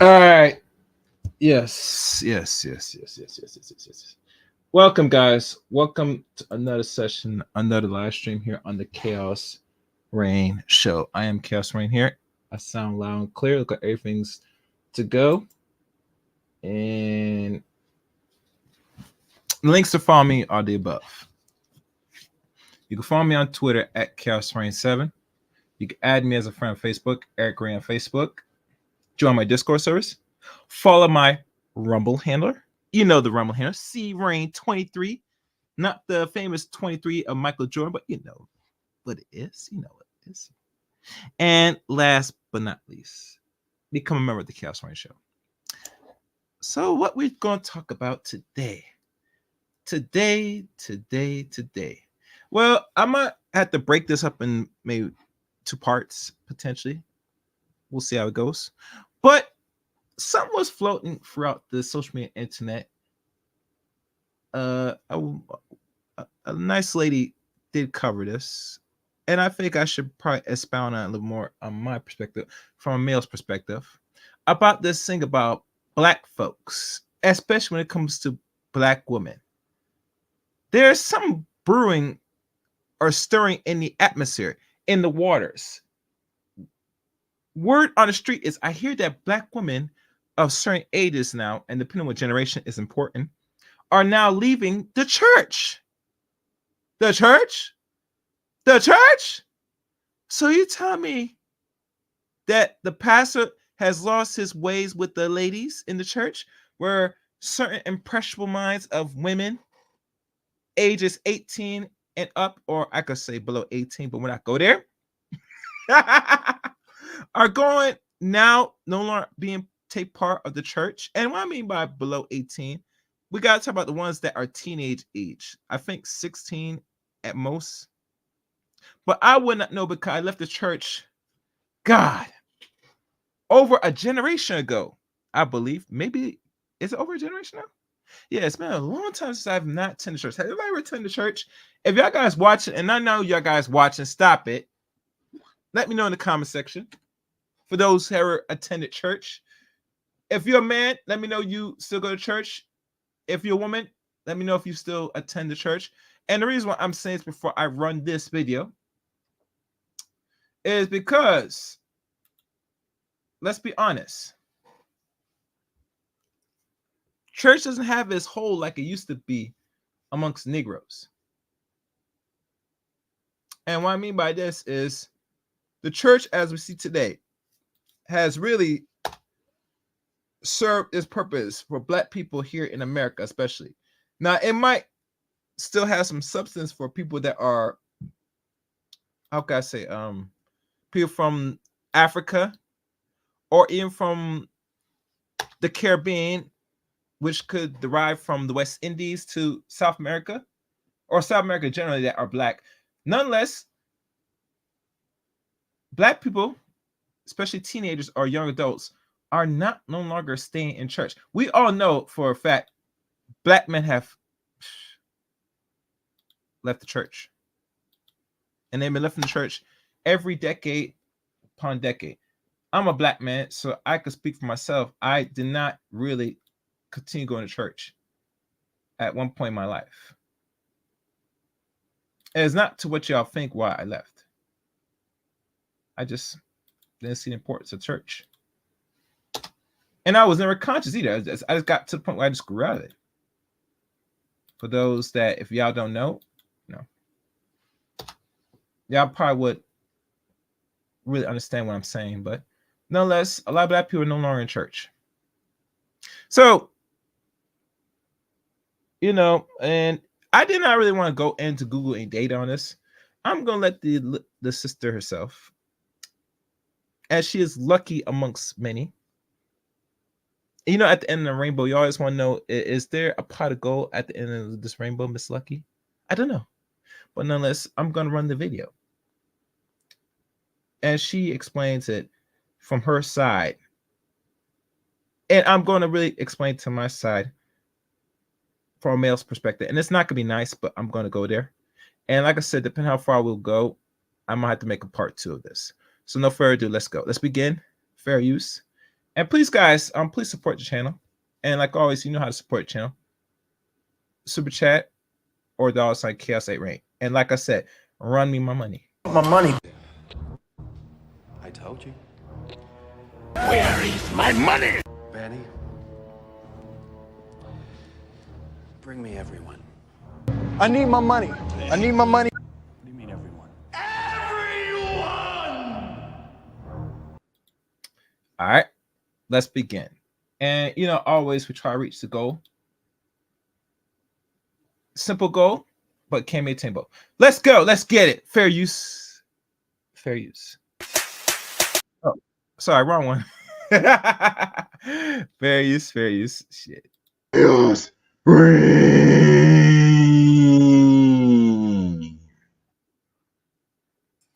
All right. Yes. Welcome, guys. Welcome to another session, another live stream here on the Chaos Rain Show. I am Chaos Rain here. I sound loud and clear. Look like everything's to go. And links to follow me are the above. You can follow me on Twitter at Chaos Rain 7. You can add me as a friend on Facebook, Eric Ray on Facebook. Join my Discord service. Follow my Rumble handler. You know the Rumble handler, C Rain 23. Not the famous 23 of Michael Jordan, but you know what it is. You know what it is. And last but not least, become a member of the Chaos Rain Show. So what we're going to talk about today. Today. Well, I might have to break this up in maybe 2 parts, potentially. We'll see how it goes. But something was floating throughout the social media internet. A nice lady did cover this, and I think I should probably expound on it a little more on my perspective, from a male's perspective, about this thing about black folks, especially when it comes to black women. There's some brewing or stirring in the atmosphere, in the waters. Word on the street is I hear that black women of certain ages now, and depending on what generation is important, are now leaving the church. The church? So you tell me that the pastor has lost his ways with the ladies in the church, where certain impressionable minds of women ages 18 and up, or I could say below 18, but when I go there, are going now no longer being take part of the church. And what I mean by below 18, we got to talk about the ones that are teenage age. I think 16 at most. But I would not know because I left the church, God, over a generation ago, I believe. Maybe, is it over a generation now? Yeah, it's been a long time since I've not attended church. Have anybody ever attended church? If y'all guys watching, and I know y'all guys watching, stop it. Let me know in the comment section. For those who ever attended church. If you're a man, let me know you still go to church. If you're a woman, let me know if you still attend the church. And the reason why I'm saying this before I run this video is because, let's be honest, church doesn't have its hold like it used to be amongst Negroes. And what I mean by this is the church as we see today has really served its purpose for black people here in America, especially. Now, it might still have some substance for people that are, how can I say, people from Africa or even from the Caribbean, which could derive from the West Indies to South America, or South America generally, that are black. Nonetheless, black people, especially teenagers or young adults, are no longer staying in church. We all know for a fact black men have left the church. And they've been left in the church every decade upon decade. I'm a black man, so I could speak for myself. I did not really continue going to church at one point in my life. And it's not to what y'all think why I left. I just didn't see the importance of church. And I was never conscious either. I just got to the point where I just grew out of it. For those that, if y'all don't know, y'all probably would really understand what I'm saying. But nonetheless, a lot of black people are no longer in church. So, and I did not really want to go into Google any data on this. I'm going to let the sister herself, as she is lucky amongst many. At the end of the rainbow, you always want to know, is there a pot of gold at the end of this rainbow, Miss Lucky? I don't know. But nonetheless, I'm going to run the video. And she explains it from her side. And I'm going to really explain to my side from a male's perspective. And it's not going to be nice, but I'm going to go there. And like I said, depending how far we'll go, I might have to make a part 2 of this. So no further ado, let's go. Let's begin. Fair use. And please, guys, please support the channel. And like always, you know how to support the channel. Super chat or $ chaos 8 rank. And like I said, run me my money. My money. I told you. Where is my money? Betty, bring me everyone. I need my money. I need my money. What do you mean everyone? Everyone! All right, let's begin. And you know, always we try to reach the goal. Simple goal, but can be attainable. Let's go. Let's get it. Fair use. Fair use. Oh, sorry, wrong one. Fair use. Fair use. Shit. Yes.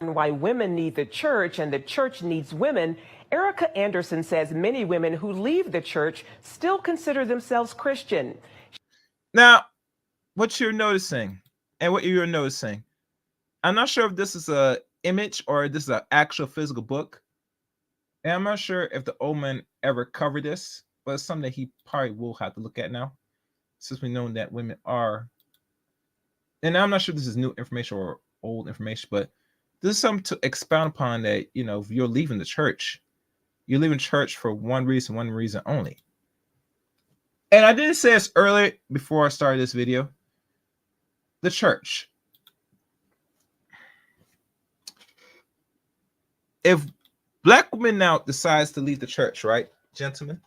Why women need the church and the church needs women, Erica Anderson says many women who leave the church still consider themselves Christian. Now, what you're noticing and what you're noticing, I'm not sure if this is a image or this is an actual physical book. And I'm not sure if the old man ever covered this, but it's something that he probably will have to look at now, since we know that women are. And I'm not sure if this is new information or old information, but this is something to expound upon that, you know, if you're leaving the church, you're leaving church for one reason only. And I didn't say this earlier before I started this video. The church. If black women now decides to leave the church, right, gentlemen?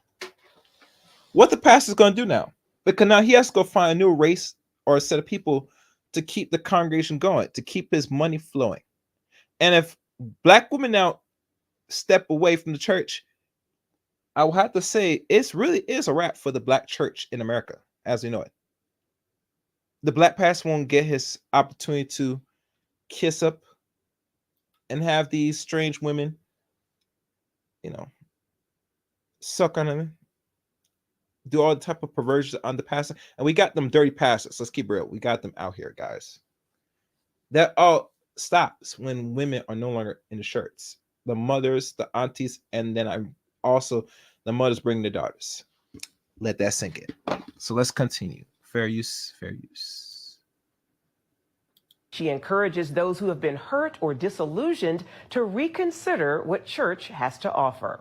What the pastor's going to do now? Because now he has to go find a new race or a set of people to keep the congregation going, to keep his money flowing. And if black women now step away from the church, I will have to say it really is a wrap for the black church in America as we know it. The black pastor won't get his opportunity to kiss up and have these strange women, you know, suck on him, do all the type of perversions on the pastor. And we got them dirty pastors. Let's keep real. We got them out here, guys. That all stops when women are no longer in the shirts. The mothers, the aunties, and then I also the mothers bring their daughters. Let that sink in. So let's continue. Fair use, fair use. She encourages those who have been hurt or disillusioned to reconsider what church has to offer.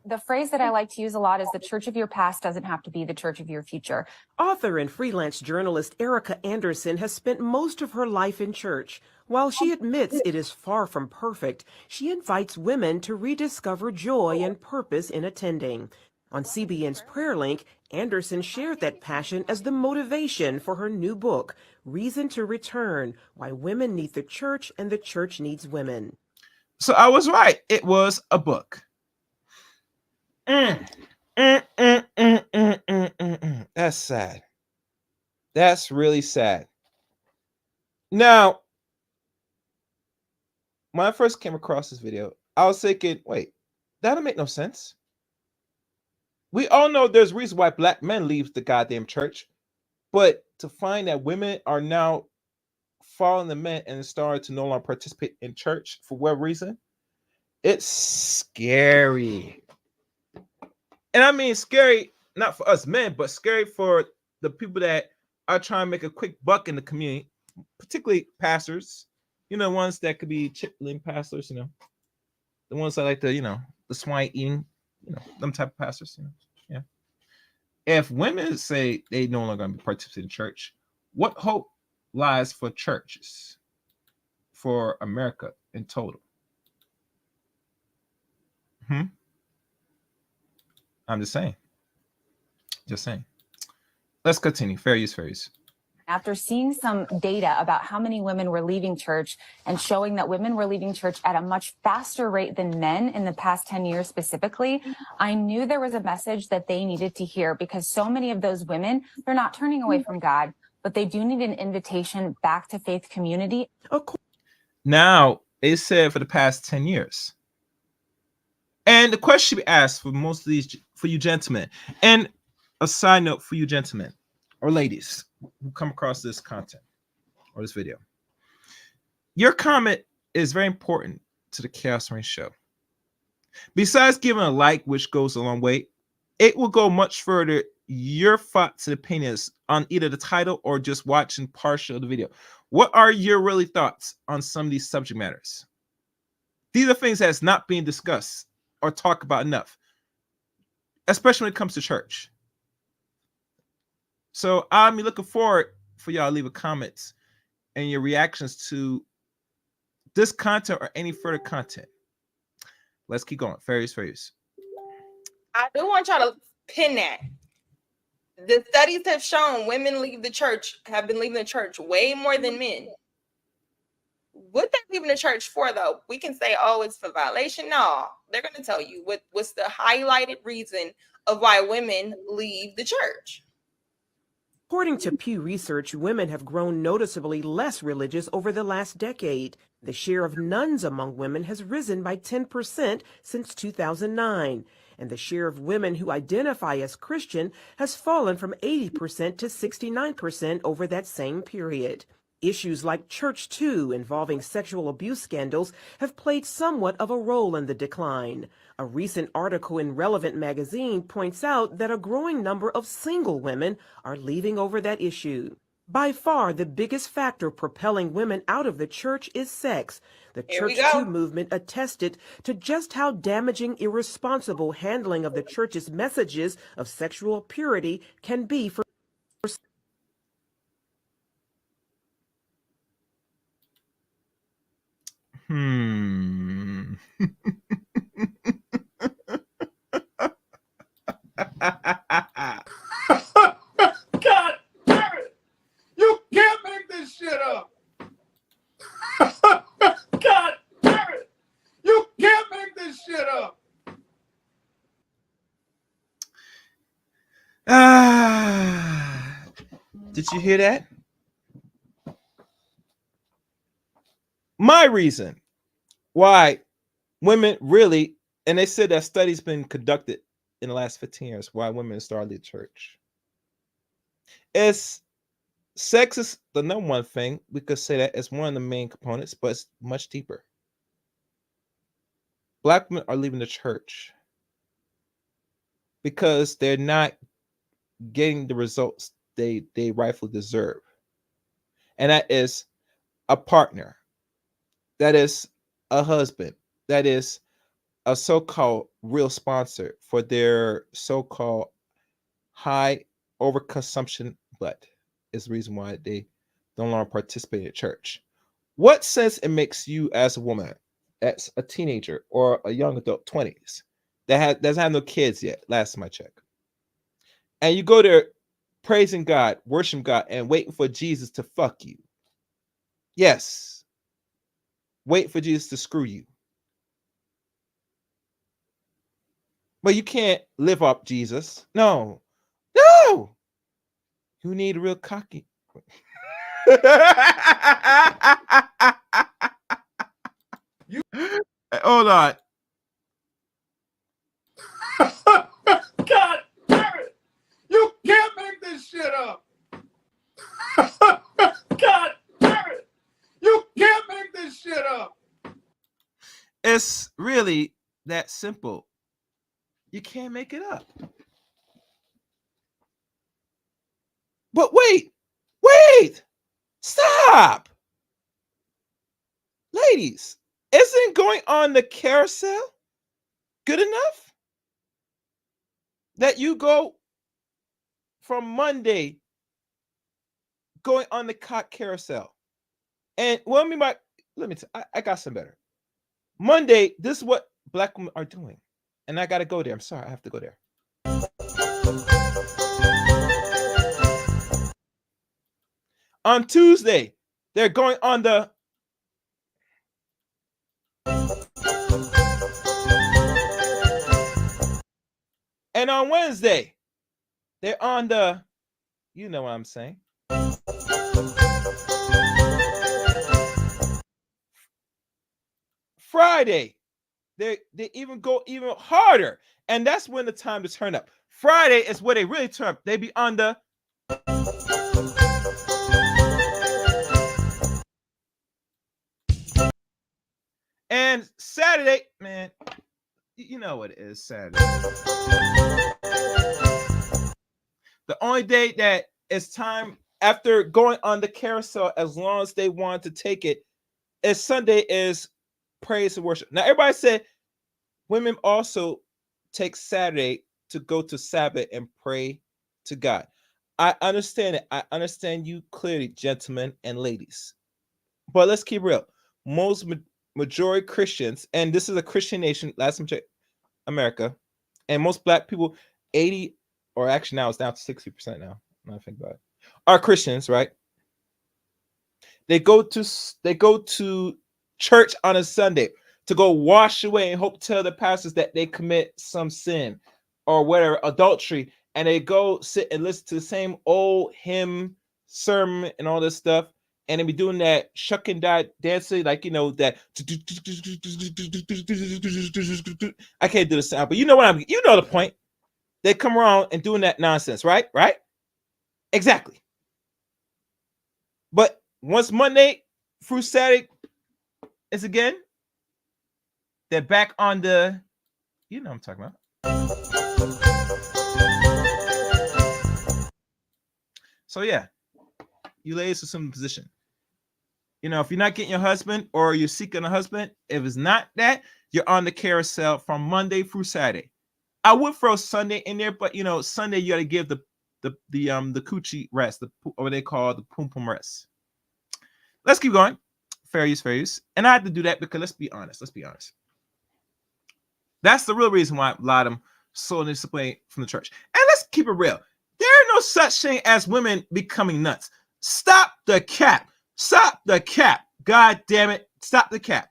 The phrase that I like to use a lot is the church of your past doesn't have to be the church of your future. Author and freelance journalist Erica Anderson has spent most of her life in church. While she admits it is far from perfect, she invites women to rediscover joy and purpose in attending. On CBN's Prayer Link, Anderson shared that passion as the motivation for her new book, Reason to Return: Why Women Need the Church and the Church Needs Women. So I was right. It was a book. That's sad. That's really sad. Now, when I first came across this video, I was thinking, wait, that don't make no sense. We all know there's a reason why black men leave the goddamn church, but to find that women are now following the men and starting to no longer participate in church for what reason? It's scary. And I mean scary, not for us men, but scary for the people that are trying to make a quick buck in the community, particularly pastors, you know, ones that could be chitlin pastors, you know, the ones that like the, you know, the swine eating, you know, them type of pastors, you know, yeah. If women say they no longer going to be participating in church, what hope lies for churches, for America in total? I'm just saying. Just saying. Let's continue. Fair use, fair use. After seeing some data about how many women were leaving church and showing that women were leaving church at a much faster rate than men in the past 10 years specifically, I knew there was a message that they needed to hear, because so many of those women, they're not turning away from God, but they do need an invitation back to faith community. Now, it said for the past 10 years. And the question should be asked for most of these, for you gentlemen, and a side note for you gentlemen or ladies who come across this content or this video. Your comment is very important to the Chaos Rain show. Besides giving a like, which goes a long way, it will go much further. Your thoughts and opinions on either the title or just watching partial of the video. What are your really thoughts on some of these subject matters? These are things that's not being discussed or talked about enough, especially when it comes to church. So I'm looking forward for y'all to leave a comments and your reactions to this content or any further content. Let's keep going. Fairies. I do want y'all to pin that. The studies have shown women have been leaving the church way more than men. What they're leaving the church for, though, we can say, oh, it's for violation. No, they're going to tell you what's the highlighted reason of why women leave the church. According to Pew Research, women have grown noticeably less religious over the last decade. The share of nuns among women has risen by 10% since 2009, and the share of women who identify as Christian has fallen from 80% to 69% over that same period. Issues like Church 2 involving sexual abuse scandals have played somewhat of a role in the decline. A recent article in Relevant magazine points out that a growing number of single women are leaving over that issue. By far, the biggest factor propelling women out of the church is sex. The Church 2 movement attested to just how damaging irresponsible handling of the church's messages of sexual purity can be for God damn it! You can't make this shit up! God damn it! You can't make this shit up! Did you hear that? My reason why women really, and they said that studies been conducted in the last 15 years why women started the church. Sex is the number one thing. We could say that as one of the main components, but it's much deeper. Black women are leaving the church because they're not getting the results they rightfully deserve. And that is a partner, that is a husband, that is a so-called real sponsor for their so-called high overconsumption, but is the reason why they no longer participate in church. What sense it makes you as a woman, as a teenager or a young adult, 20s, that doesn't have no kids yet, last time I checked, and you go there praising God, worshiping God, and waiting for Jesus to fuck you? Yes, wait for Jesus to screw you. But you can't live up Jesus. No. You need a real cocky. Hold on. God damn it! You can't make this shit up! God damn it! You can't make this shit up! It's really that simple. You can't make it up. But wait, stop. Ladies, isn't going on the carousel good enough? That you go from Monday going on the cock carousel. And what I mean by, I got some better. Monday, this is what black women are doing. And I got to go there. I'm sorry, I have to go there. On Tuesday, they're going on the and on Wednesday, they're on the, you know what I'm saying. Friday, they even go even harder. And that's when the time to turn up. Friday is where they really turn up. They be on the and Saturday, man, You know what it is, Saturday. The only day that it's time after going on the carousel, as long as they want to take it, is Sunday is praise and worship. Now, everybody said women also take Saturday to go to Sabbath and pray to God. I understand it. I understand you clearly, gentlemen and ladies. But let's keep real. Most majority Christians, and this is a Christian nation, last time I checked, America, and most black people, 80, or actually now it's down to 60% now. When I think about it, are Christians, right? They go to church on a Sunday to go wash away and hope tell the pastors that they commit some sin or whatever, adultery, and they go sit and listen to the same old hymn, sermon, and all this stuff, and they be doing that shuck and die dancing, like that. I can't do the sound, but you know what you know the point. They come around and doing that nonsense, right? Right? Exactly. But once Monday through Saturday is again, they're back on the, you know what I'm talking about. So yeah, you ladies assume the position. If you're not getting your husband or you're seeking a husband, if it's not that, you're on the carousel from Monday through Saturday. I would throw Sunday in there, but Sunday you got to give the coochie rest, what they call the pum pum rest. Let's keep going. Fair use. And I had to do that because let's be honest. That's the real reason why a lot of them so disappointed from the church. And let's keep it real. There are no such thing as women becoming nuts. Stop the cap. God damn it. Stop the cap.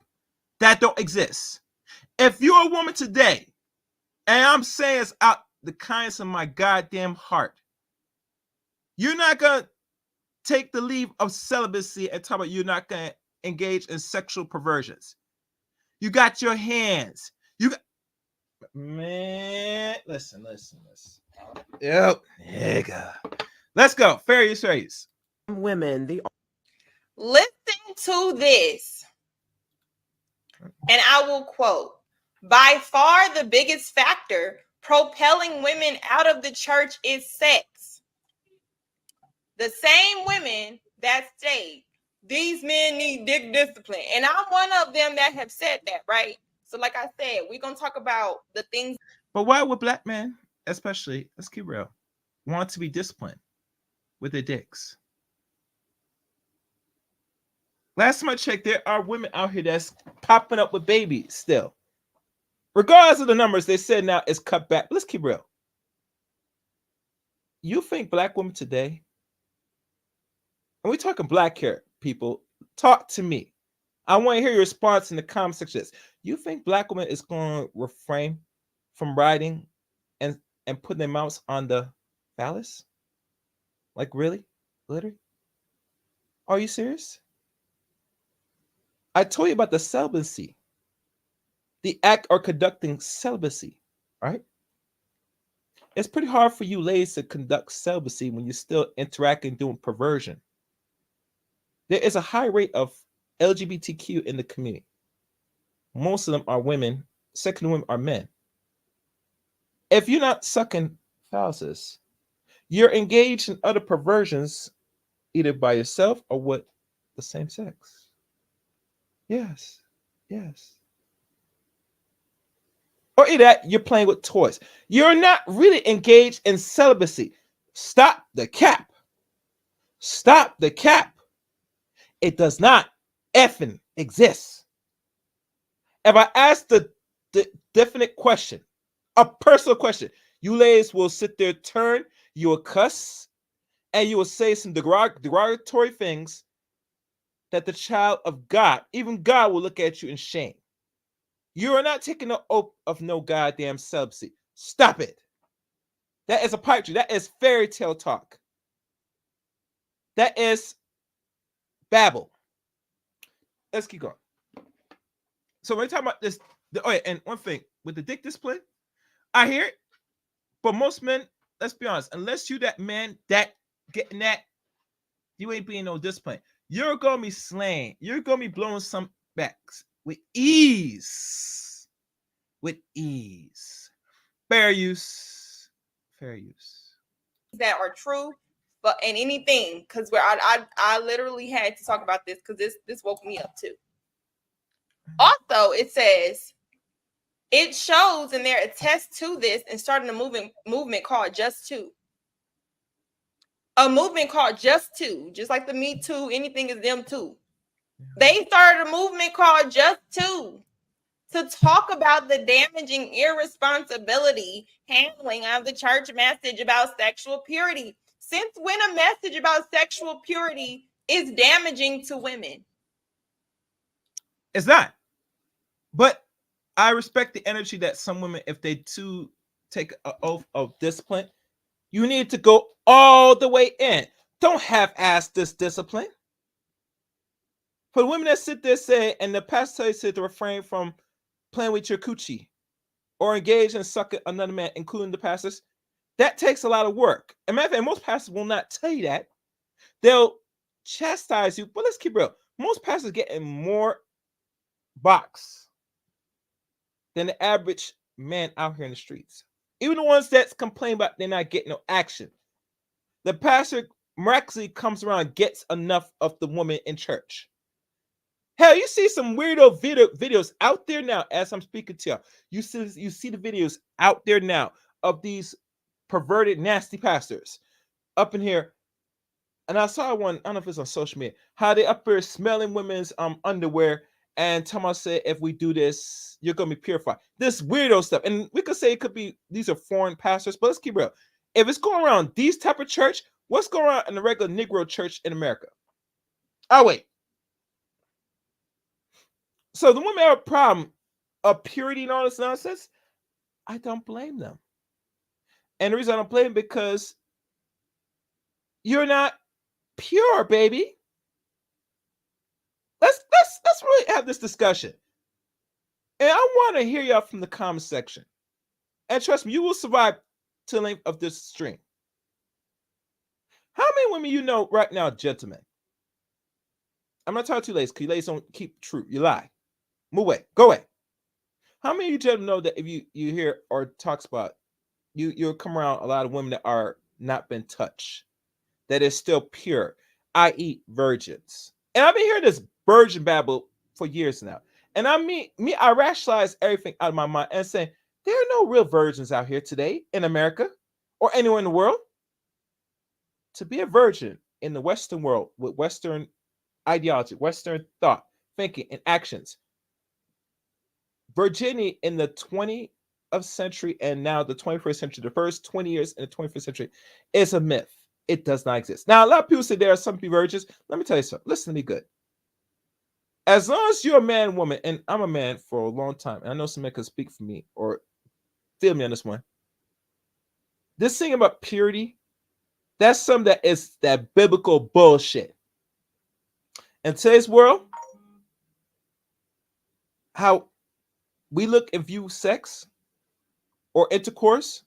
That don't exist. If you're a woman today, and I'm saying it's out the kindness of my goddamn heart, you're not going to take the leave of celibacy and talk about you're not going to engage in sexual perversions. You got your hands. Man, listen. Yep, nigga. Let's go. Fair use. Women, Listen to this, and I will quote, by far the biggest factor propelling women out of the church is sex. The same women that say these men need dick discipline. And I'm one of them that have said that, right? So like I said, we're going to talk about the things. But why would black men, especially, let's keep real, want to be disciplined with their dicks? Last time I checked, there are women out here that's popping up with babies still. Regardless of the numbers, they said now it's cut back. Let's keep real. You think black women today, and we're talking black hair people, talk to me. I want to hear your response in the comment section. You think black women is going to refrain from riding and putting their mouths on the phallus? Like really? Literally? Are you serious? I told you about the celibacy. The act or conducting celibacy, right? It's pretty hard for you ladies to conduct celibacy when you're still interacting, doing perversion. There is a high rate of LGBTQ in the community. Most of them are women. Second women are men. If you're not sucking phalluses, you're engaged in other perversions, either by yourself or with the same sex. Yes. Or either that, you're playing with toys. You're not really engaged in celibacy. Stop the cap. It does not effing exist. If I ask the definite question, a personal question, you ladies will sit there, turn, you will cuss, and you will say some derogatory things that the child of God, even God, will look at you in shame. You are not taking the oath of no goddamn celibacy. Stop it. That is a pipe dream. That is fairy tale talk. That is babble. Let's keep going. So when we talk about this, and one thing with the dick discipline, I hear it, but most men, let's be honest, unless you that man that getting that, you ain't being no discipline. You're gonna be slaying. You're gonna be blowing some backs with ease. with ease. Fair use. Fair use. That are true, but in anything, because I literally had to talk about this because this woke me up too. Also, it says it shows and they're attest to this and starting a movement called Just Two. A movement called Just Two, just like the Me Too, anything is them too. They started a movement called Just Two to talk about the damaging irresponsibility handling of the church message about sexual purity. Since when a message about sexual purity is damaging to women? It's not. But I respect the energy that some women, if they too take an oath of discipline, you need to go all the way in. Don't half-ass this discipline. For the women that sit there say, and the pastor said to refrain from playing with your coochie or engage in sucking another man, including the pastors, that takes a lot of work. And matter of fact, most pastors will not tell you that. They'll chastise you, but let's keep real. Most pastors getting more box than the average man out here in the streets. Even the ones that's complaining about they're not getting no action. The pastor miraculously comes around and gets enough of the woman in church. Hell, you see some weirdo videos out there now as I'm speaking to y'all. You see the videos out there now of these perverted, nasty pastors up in here. And I saw one, I don't know if it's on social media, how they up here smelling women's underwear and Thomas said, if we do this, you're going to be purified. This weirdo stuff. And we could say it could be, these are foreign pastors, but let's keep real. If it's going around these type of church, what's going on in the regular Negro church in America? Oh, wait. So the women have a problem of purity and all this nonsense. I don't blame them. And the reason I don't blame them because you're not pure, baby. Let's really have this discussion. And I want to hear y'all from the comment section. And trust me, you will survive to the length of this stream. How many women you know right now, gentlemen? I'm not talking to you ladies, because you ladies don't keep true. You lie. Move away. Go away. How many of you gentlemen know that if you hear or talks about, you'll come around a lot of women that are not been touched, that is still pure, i.e. virgins. And I've been hearing this virgin babble for years now. And I rationalize everything out of my mind and saying, there are no real virgins out here today in America or anywhere in the world. To be a virgin in the Western world with Western ideology, Western thought, thinking, and actions, virginity in the 20th century and now the 21st century, the first 20 years in the 21st century, is a myth. It does not exist. Now, a lot of people say there are some virgins. Let me tell you something. Listen to me good. As long as you're a man, woman, and I'm a man for a long time, and I know some men can speak for me or feel me on this one. This thing about purity, that's something that is that biblical bullshit. In today's world, how we look and view sex or intercourse,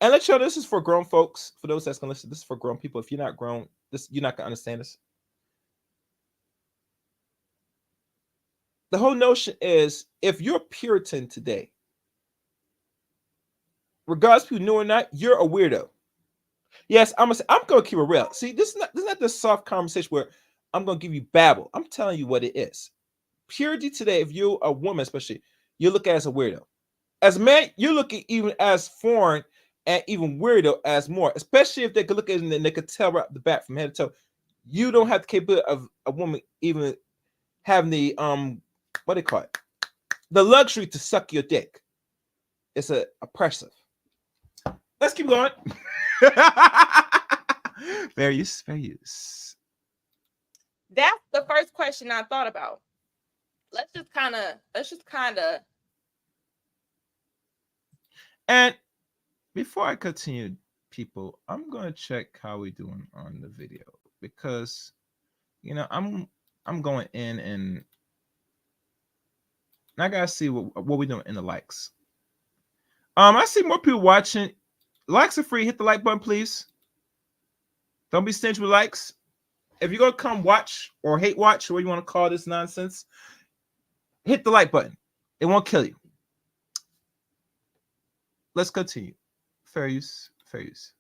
and let you know this is for grown folks. For those that's gonna listen, this is for grown people. If you're not grown, you're not gonna understand this. The whole notion is, if you're Puritan today, regardless if you know or not, you're a weirdo. Yes, I'm gonna keep it real. See, this is not the soft conversation where I'm gonna give you babble. I'm telling you what it is. Purity today, if you're a woman, especially, you look at as a weirdo. As a man, you're looking even as foreign and even weirdo as more, especially if they could look at it and they could tell right off the bat from head to toe. You don't have the capability of a woman even having the what do they call it? The luxury to suck your dick. It's oppressive. Let's keep going. Fair use. That's the first question I thought about. Let's just kind of. And before I continue, people, I'm gonna check how we doing on the video because, I'm going in and I gotta see what we're doing in the likes. I see more people watching. Likes are free. Hit the like button, please. Don't be stingy with likes. If you're gonna come watch or hate watch, or what you want to call this nonsense, hit the like button. It won't kill you. let's continue. Fair use, fair use.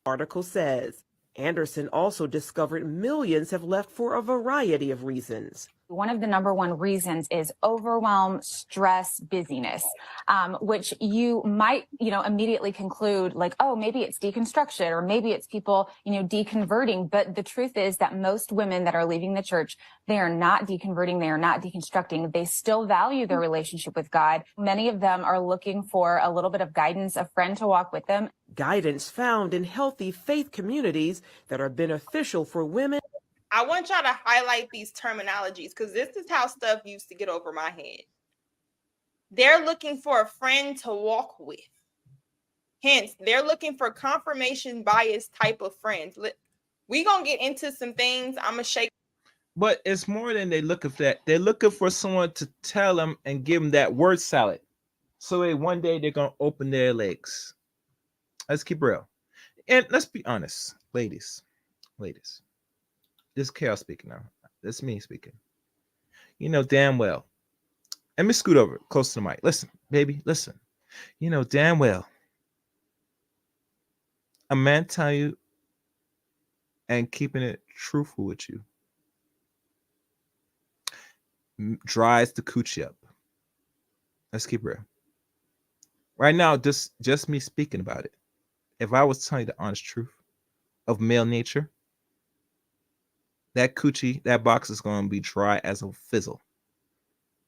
Article says Anderson also discovered millions have left for a variety of reasons. One of the number one reasons is overwhelm, stress, busyness, which you might, immediately conclude like, oh, maybe it's deconstruction or maybe it's people, deconverting. But the truth is that most women that are leaving the church, they are not deconverting. They are not deconstructing. They still value their relationship with God. Many of them are looking for a little bit of guidance, a friend to walk with them. Guidance found in healthy faith communities that are beneficial for women. I want y'all to highlight these terminologies because this is how stuff used to get over my head. They're looking for a friend to walk with. Hence, they're looking for confirmation bias type of friends. We're going to get into some things. I'm going to shake. But it's more than they looking for that. They're looking for someone to tell them and give them that word salad. So one day they're going to open their legs. Let's keep real. And let's be honest, ladies. This is Chaos speaking now. That's me speaking. You know damn well. Let me scoot over close to the mic. Listen, baby, listen. You know damn well. A man tell you and keeping it truthful with you dries the coochie up. Let's keep real. Right now, just me speaking about it. If I was telling you the honest truth of male nature, that coochie, that box is going to be dry as a fizzle.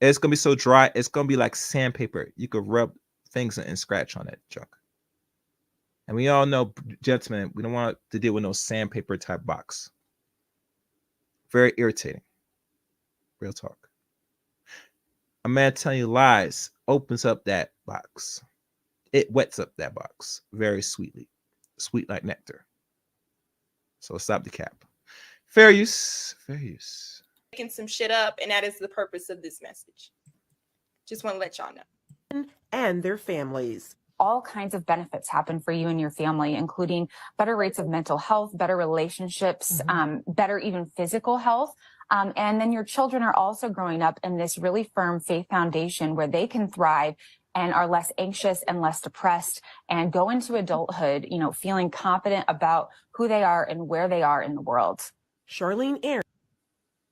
It's going to be so dry, it's going to be like sandpaper. You could rub things and scratch on that junk. And we all know, gentlemen, we don't want to deal with no sandpaper type box. Very irritating. Real talk. A man telling you lies opens up that box. It wets up that box very sweetly. Sweet like nectar. So stop the cap. Fair use. Making some shit up, and that is the purpose of this message. Just want to let y'all know. And their families. All kinds of benefits happen for you and your family, including better rates of mental health, better relationships, better even physical health. And then your children are also growing up in this really firm faith foundation where they can thrive and are less anxious and less depressed and go into adulthood, feeling confident about who they are and where they are in the world. Charlene Aaron.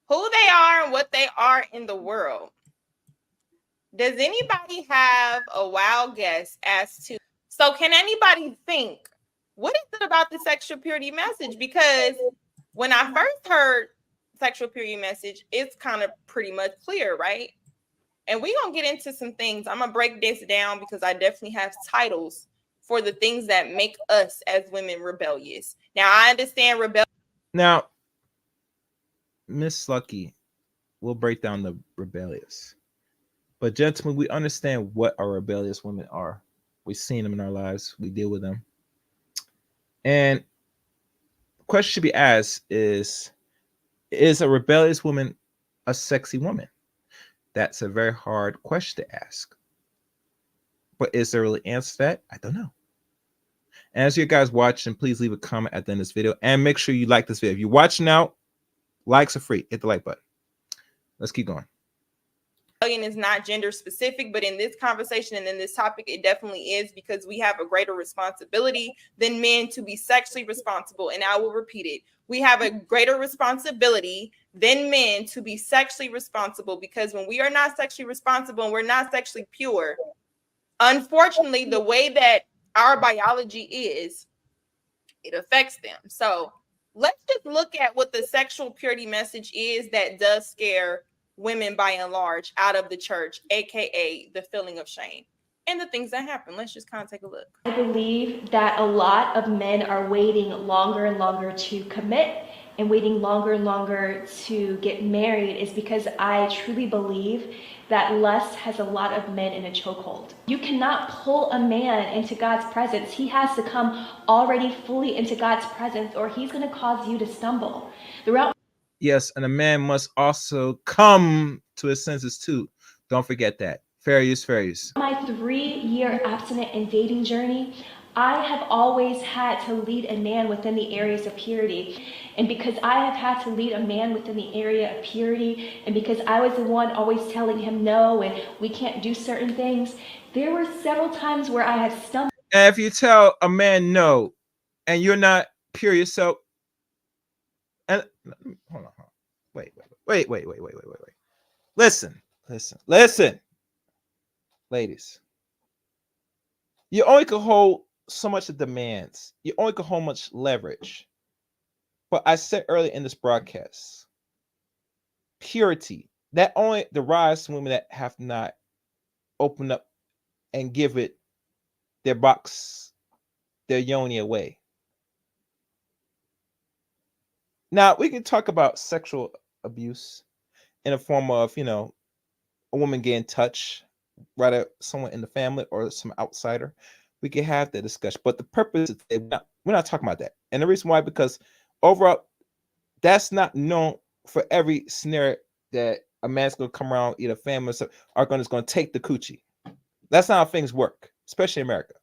Who they are and what they are in the world. Does anybody have a wild guess as to, so can anybody think, what is it about the sexual purity message? Because when I first heard sexual purity message, it's kind of pretty much clear, right? And we're going to get into some things. I'm going to break this down because I definitely have titles for the things that make us as women rebellious. Now, I understand Now, Miss Lucky will break down the rebellious. But gentlemen, we understand what our rebellious women are. We've seen them in our lives. We deal with them. And the question should be asked is a rebellious woman a sexy woman? That's a very hard question to ask. But is there really an answer to that? I don't know. And as you guys watching, please leave a comment at the end of this video. And make sure you like this video. If you're watching out, likes are free. Hit the like button. Let's keep going. Rebellion is not gender specific, but in this conversation and in this topic, it definitely is, because we have a greater responsibility than men to be sexually responsible. And I will repeat it. We have a greater responsibility than men to be sexually responsible, because when we are not sexually responsible and we're not sexually pure, unfortunately, the way that our biology is, it affects them. So let's just look at what the sexual purity message is that does scare women by and large out of the church, aka the feeling of shame and the things that happen. Let's just kind of take a look. I believe that a lot of men are waiting longer and longer to commit and waiting longer and longer to get married is because I truly believe that lust has a lot of men in a chokehold. You cannot pull a man into God's presence. He has to come already fully into God's presence, or he's going to cause you to stumble. Yes, and a man must also come to his senses too. Don't forget that. Fair use, fair use. My 3-year abstinent and dating journey, I have always had to lead a man within the areas of purity. And because I have had to lead a man within the area of purity, and because I was the one always telling him no and we can't do certain things, there were several times where I have stumbled. And if you tell a man no, and you're not pure yourself, and hold on, wait. Listen, ladies. You only can hold so much of demands. You only can hold much leverage. But I said earlier in this broadcast, purity that only derives from women that have not opened up and give it their box, their yoni away. Now we can talk about sexual abuse in the form of, a woman getting touched, rather someone in the family or some outsider. We can have that discussion. But the purpose is we're not talking about that. And the reason why, because overall, that's not known for every scenario that a man's gonna come around, either family or are gonna take the coochie. That's not how things work, especially in America.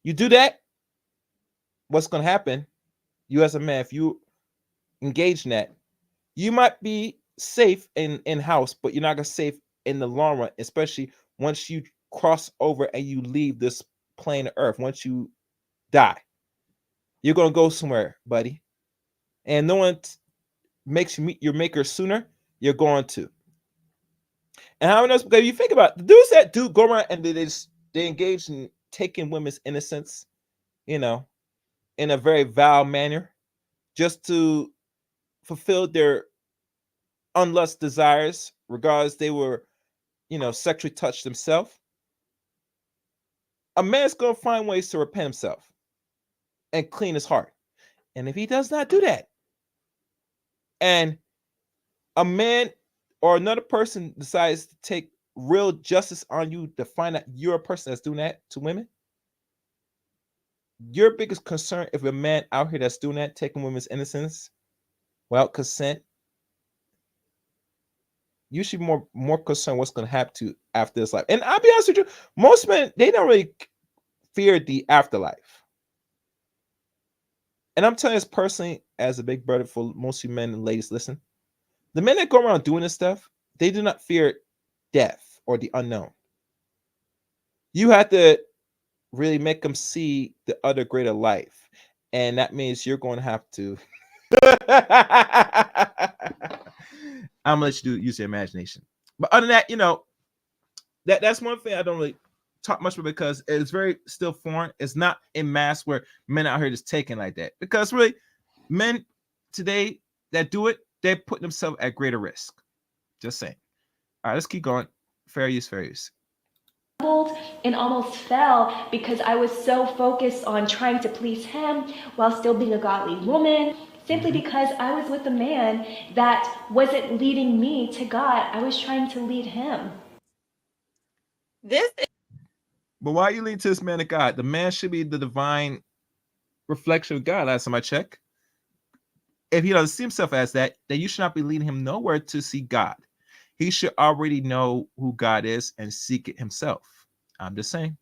You do that, what's gonna happen? You as a man, if you engage in that, you might be safe in house, but you're not gonna safe in the long run, especially once you cross over and you leave this plane of earth. Once you die, you're gonna go somewhere, buddy, and no one makes you meet your maker sooner. You're going to. And how else? Because you think about it, the dudes that do go around and they engage in taking women's innocence, in a very vile manner, just to fulfill their unlust desires, regardless they were, sexually touched themselves. A man's gonna find ways to repent himself and clean his heart. And if he does not do that, and a man or another person decides to take real justice on you to find out you're a person that's doing that to women, your biggest concern, if a man out here that's doing that, taking women's innocence without consent, you should be more concerned what's going to happen to you after this life. And I'll be honest with you, most men, they don't really fear the afterlife. And I'm telling you this personally, as a big brother for most of you men and ladies, listen. The men that go around doing this stuff, they do not fear death or the unknown. You have to really make them see the other greater life. And that means you're going to have to I'm gonna let you use your imagination. But other than that, that's one thing I don't really talk much about, because it's very still foreign. It's not in mass where men out here just taking like that. Because really, men today that do it, they put themselves at greater risk. Just saying. All right, let's keep going. Fair use. And almost fell because I was so focused on trying to please him while still being a godly woman, simply because I was with a man that wasn't leading me to God. I was trying to lead him. But why are you leading to this man of God? The man should be the divine reflection of God. Last time I checked. If he doesn't see himself as that, then you should not be leading him nowhere to see God. He should already know who God is and seek it himself. I'm just saying.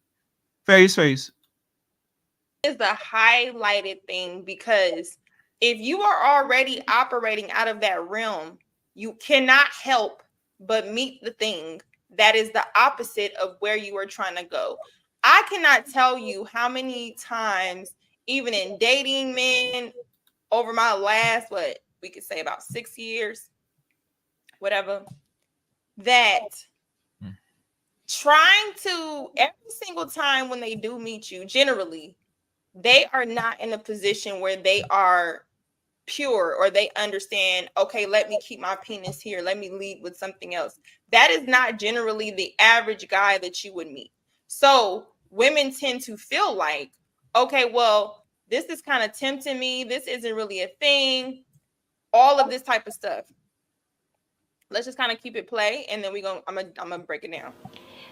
Fair use. Is a highlighted thing, because if you are already operating out of that realm, you cannot help but meet the thing that is the opposite of where you are trying to go. I cannot tell you how many times, even in dating men over my last, what we could say about 6 years, whatever, that trying to, every single time when they do meet you, generally, they are not in a position where they are pure, or they understand, okay, let me keep my penis here, let me lead with something else. That is not generally the average guy that you would meet. So women tend to feel like, okay, well, this is kind of tempting me, this isn't really a thing, all of this type of stuff. Let's just kind of keep it play, and then I'm gonna break it down.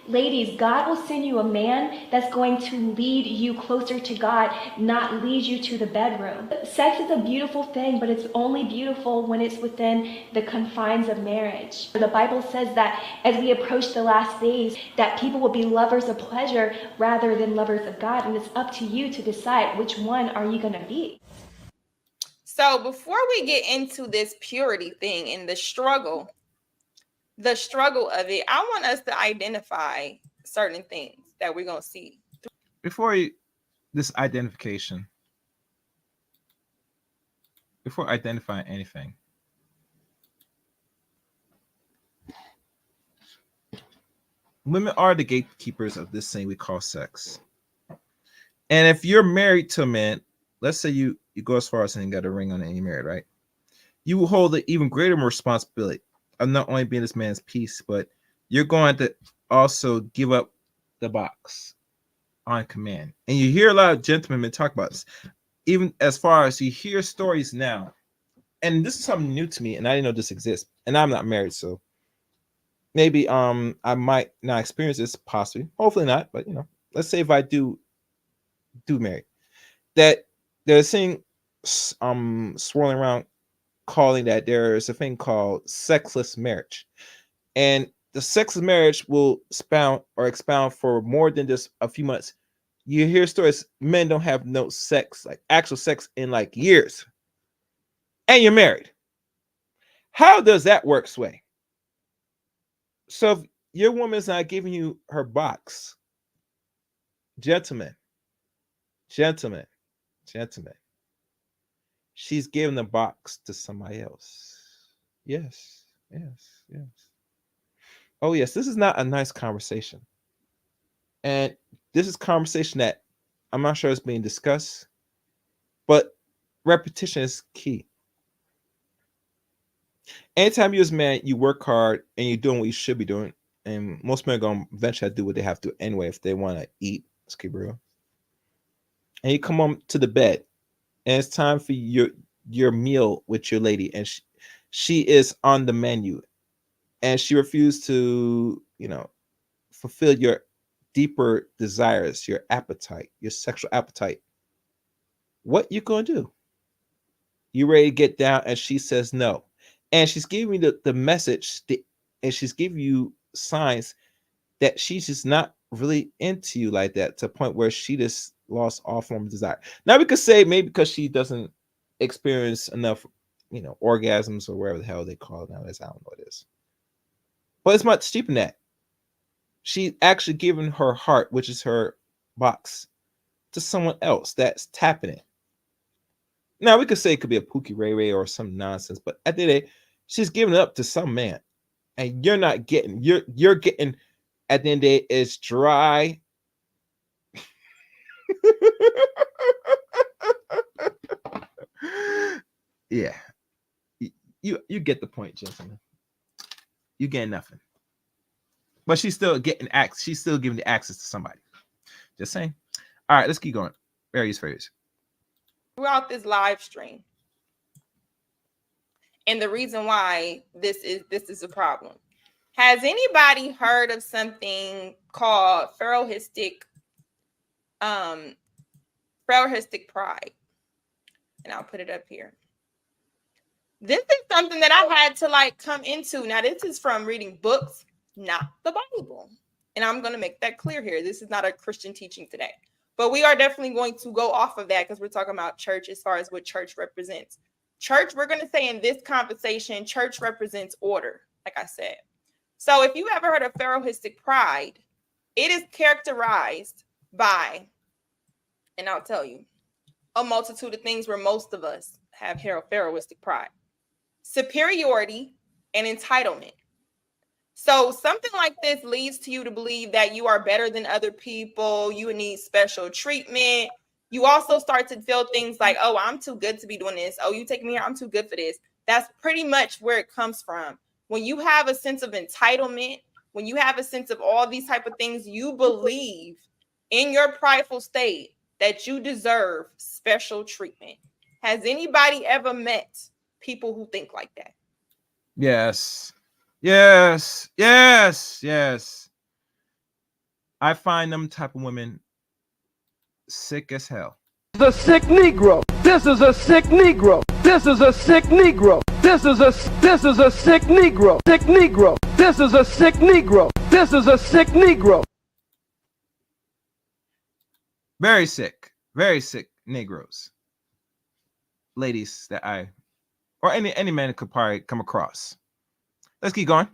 Ladies, God will send you a man that's going to lead you closer to God, not lead you to the bedroom. Sex is a beautiful thing, but it's only beautiful when it's within the confines of marriage. The Bible says that as we approach the last days, that people will be lovers of pleasure rather than lovers of God, and it's up to you to decide which one are you going to be. So before we get into this purity thing and the struggle of it, I want us to identify certain things that we're going to see. Before this identification, before identifying anything, women are the gatekeepers of this thing we call sex. And if you're married to a man, let's say you go as far as saying you got a ring on it and you're married, right? You will hold an even greater responsibility of not only being this man's peace, but you're going to also give up the box on command. And you hear a lot of gentlemen talk about this, even as far as you hear stories now. And this is something new to me, and I didn't know this exists. And I'm not married, so maybe I might not experience this, possibly, hopefully not. But let's say if I do marry, that there's a thing swirling around calling that there's a thing called sexless marriage, and the sexless marriage will expound for more than just a few months. You hear stories, men don't have no sex, like actual sex, in like years, and you're married. How does that work, Sway? So if your woman's not giving you her box, gentlemen, she's giving the box to somebody else. Yes. Oh, yes, this is not a nice conversation. And this is conversation that I'm not sure is being discussed, but repetition is key. Anytime you as a man, you work hard and you're doing what you should be doing, and most men are going to eventually do what they have to anyway if they want to eat. Let's keep real. And you come home to the bed, and it's time for your meal with your lady, and she is on the menu, and she refused to fulfill your deeper desires, your appetite, your sexual appetite. What you gonna do? You ready to get down, and she says no, and she's giving you the message, and she's giving you signs that she's just not really into you like that, to a point where she just lost all form of desire. Now we could say maybe because she doesn't experience enough, orgasms or whatever the hell they call it nowadays. I don't know what it is, but it's much deeper than that. She actually given her heart, which is her box, to someone else that's tapping it. Now we could say it could be a Pookie Ray Ray or some nonsense, but at the end of the day, she's giving it up to some man, and you're not getting. You're getting. At the end of the day, it's dry. Yeah, you get the point, gentlemen. You get nothing, but she's still getting access. She's still giving the access to somebody. Just saying. All right, let's keep going. Various phrases throughout this live stream, and the reason why this is a problem. Has anybody heard of something called Pharaohistic pride? And I'll put it up here. This is something that I had to come into. Now, this is from reading books, not the Bible. And I'm going to make that clear here. This is not a Christian teaching today. But we are definitely going to go off of that because we're talking about church as far as what church represents. Church, we're going to say in this conversation, church represents order, like I said. So if you ever heard of Pharaohistic pride, it is characterized by, and I'll tell you, a multitude of things where most of us have Pharaohistic pride. Superiority and entitlement. So something like this leads to you to believe that you are better than other people. You need special treatment. You also start to feel things like, oh, I'm too good to be doing this. Oh, you take me here, I'm too good for this. That's pretty much where it comes from. When you have a sense of entitlement, when you have a sense of all these type of things, you believe in your prideful state that you deserve special treatment. Has anybody ever met people who think like that? Yes. I find them type of women sick as hell. The sick Negro. This is a sick Negro. This is a sick Negro. This is a sick Negro. Sick Negro. This is a sick Negro. This is a sick Negro. Very sick Negroes. Ladies that or any man could probably come across. Let's keep going.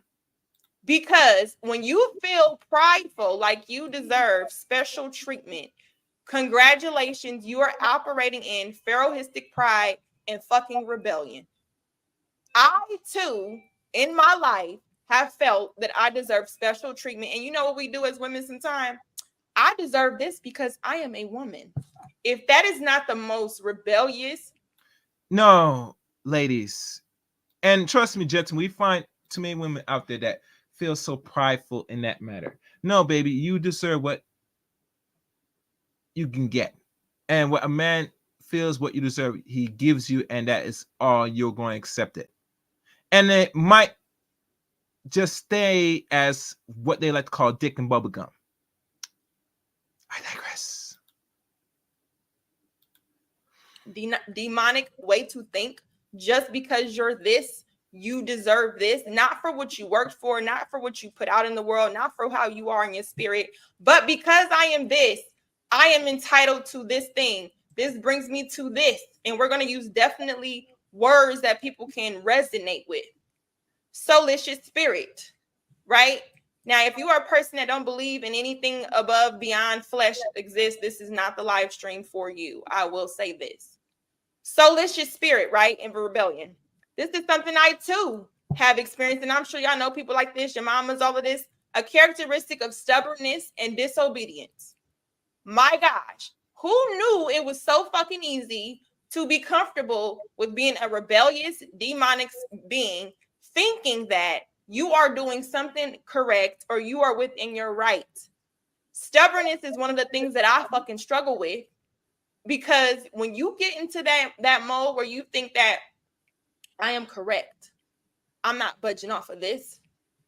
Because when you feel prideful, like you deserve special treatment, congratulations, you are operating in pharaohistic pride and fucking rebellion. I too, in my life, have felt that I deserve special treatment. And you know what we do as women sometimes? I deserve this because I am a woman. If that is not the most rebellious. No, ladies. And trust me, gentlemen, we find too many women out there that feel so prideful in that matter. No, baby, you deserve what you can get. And what a man feels what you deserve, he gives you, and that is all you're going to accept it. And it might just stay as what they like to call dick and bubblegum. I digress. Demonic way to think. Just because you're this, you deserve this, not for what you worked for, not for what you put out in the world, not for how you are in your spirit, but because I am this, I am entitled to this thing. This brings me to this. And we're going to use definitely words that people can resonate with. Soulless spirit, right? Now, if you are a person that don't believe in anything above, beyond flesh exists, this is not the live stream for you. I will say this. Soulless spirit, right? In rebellion. This is something I too have experienced. And I'm sure y'all know people like this, your mamas, all of this. A characteristic of stubbornness and disobedience. My gosh, who knew it was so fucking easy to be comfortable with being a rebellious, demonic being, thinking that you are doing something correct or you are within your right? Stubbornness is one of the things that I fucking struggle with, because when you get into that mode where you think that I am correct, I'm not budging off of this.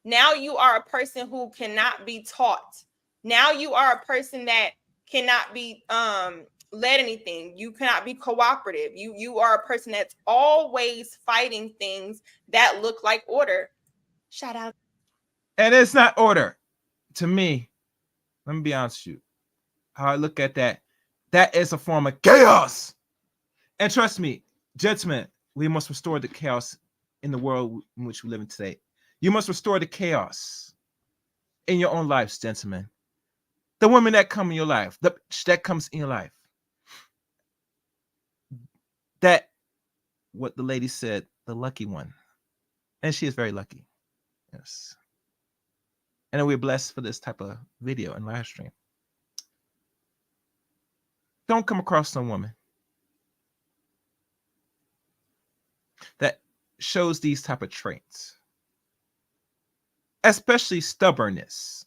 Now you are a person who cannot be taught. Now you are a person that cannot be led anything. You cannot be cooperative. You are a person that's always fighting things that look like order. Shout out. And it's not order. To me, let me be honest with you. How I look at that, that is a form of chaos. And trust me, gentlemen, we must restore the chaos in the world in which we live in today. You must restore the chaos in your own lives, gentlemen. The women that come in your life, that comes in your life. That, what the lady said, the lucky one. And she is very lucky. Yes. And we're blessed for this type of video and live stream. Don't come across some woman that shows these type of traits, especially stubbornness.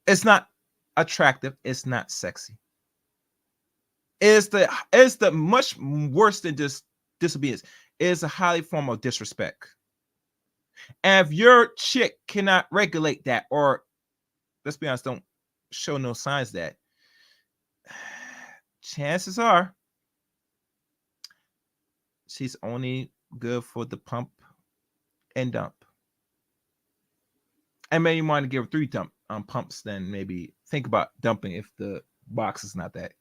It's not attractive. It's not sexy. It's the much worse than just disobedience. It's a highly form of disrespect. And if your chick cannot regulate that, or let's be honest, don't show no signs that, chances are she's only good for the pump and dump. And maybe you want to give her 3 pumps, then maybe think about dumping if the box is not that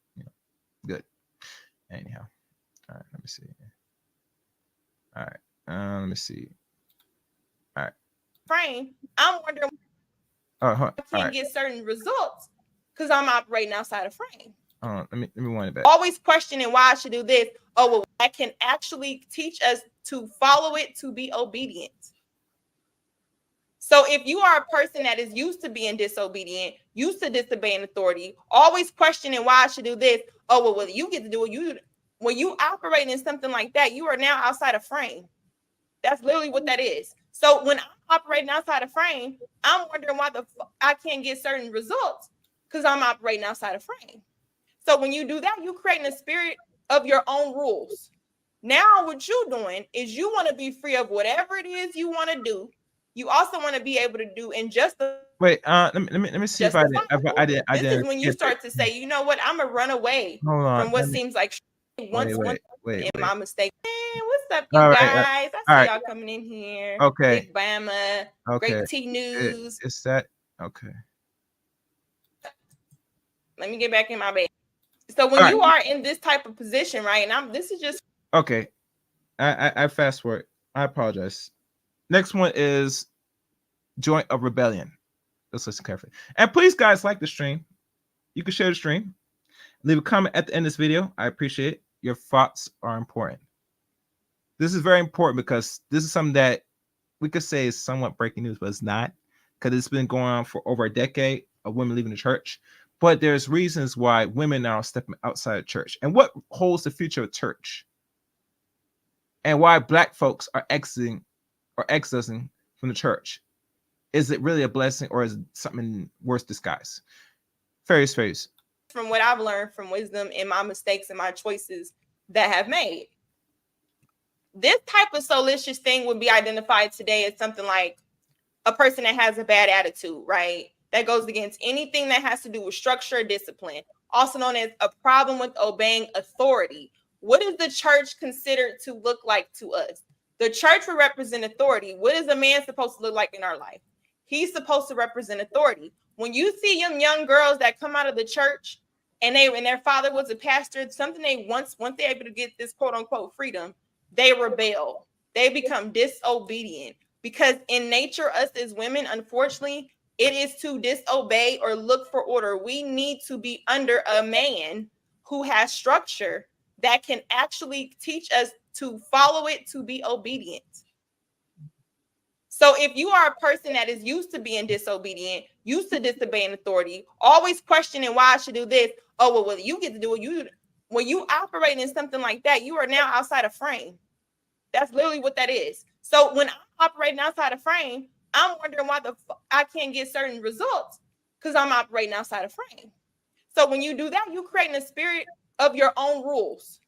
good. Anyhow, all right, let me see. All right, let me see. All right. Frame. I'm wondering I can't get certain results because I'm operating outside of frame. Let me wind it back. Always questioning why I should do this. Oh, well, that can actually teach us to follow it, to be obedient. So if you are a person that is used to being disobedient, used to disobeying authority, always questioning why I should do this. Oh, well, you get to do it. When you operate in something like that, you are now outside of frame. That's literally what that is. So when I'm operating outside of frame, I'm wondering why I can't get certain results because I'm operating outside of frame. So when you do that, you're creating a spirit of your own rules. Now what you're doing is you want to be free of whatever it is you want to do, You also want to be able to do injustice. Wait, let me see if I did. This is when you start to say, you know what, I'm gonna run away Hold on, from what seems like once wait. in my mistake. Man, what's up, you All right, guys? I all see right. y'all coming in here. Okay. Big Bama, Okay. Great T News. Is that okay? Let me get back in my bed. So when you are in this type of position, right? And this is just okay. I fast forward. I apologize. Next one is Joint of Rebellion. Let's listen carefully. And please, guys, like the stream. You can share the stream. Leave a comment at the end of this video. I appreciate it. Your thoughts are important. This is very important because this is something that we could say is somewhat breaking news, but it's not, because it's been going on for over a decade of women leaving the church. But there's reasons why women are stepping outside of church, and what holds the future of church, and why Black folks are exiting from the church. Is it really a blessing, or is it something worse disguise? Fairies. From what I've learned from wisdom and my mistakes and my choices that have made. This type of soulless thing would be identified today as something like a person that has a bad attitude, right? That goes against anything that has to do with structure or discipline, also known as a problem with obeying authority. What is the church considered to look like to us? The church will represent authority. What is a man supposed to look like in our life? He's supposed to represent authority. When you see them young girls that come out of the church and their father was a pastor, something they once they're able to get this quote unquote freedom, they rebel. They become disobedient, because in nature, us as women, unfortunately, it is to disobey or look for order. We need to be under a man who has structure that can actually teach us to follow it, to be obedient. So if you are a person that is used to being disobedient, used to disobeying authority, always questioning why I should do this, oh, well, you get to do it. When you operate in something like that, you are now outside of frame. That's literally what that is. So when I'm operating outside of frame, I'm wondering why I can't get certain results, because I'm operating outside of frame. So when you do that, you're creating a spirit of your own rules.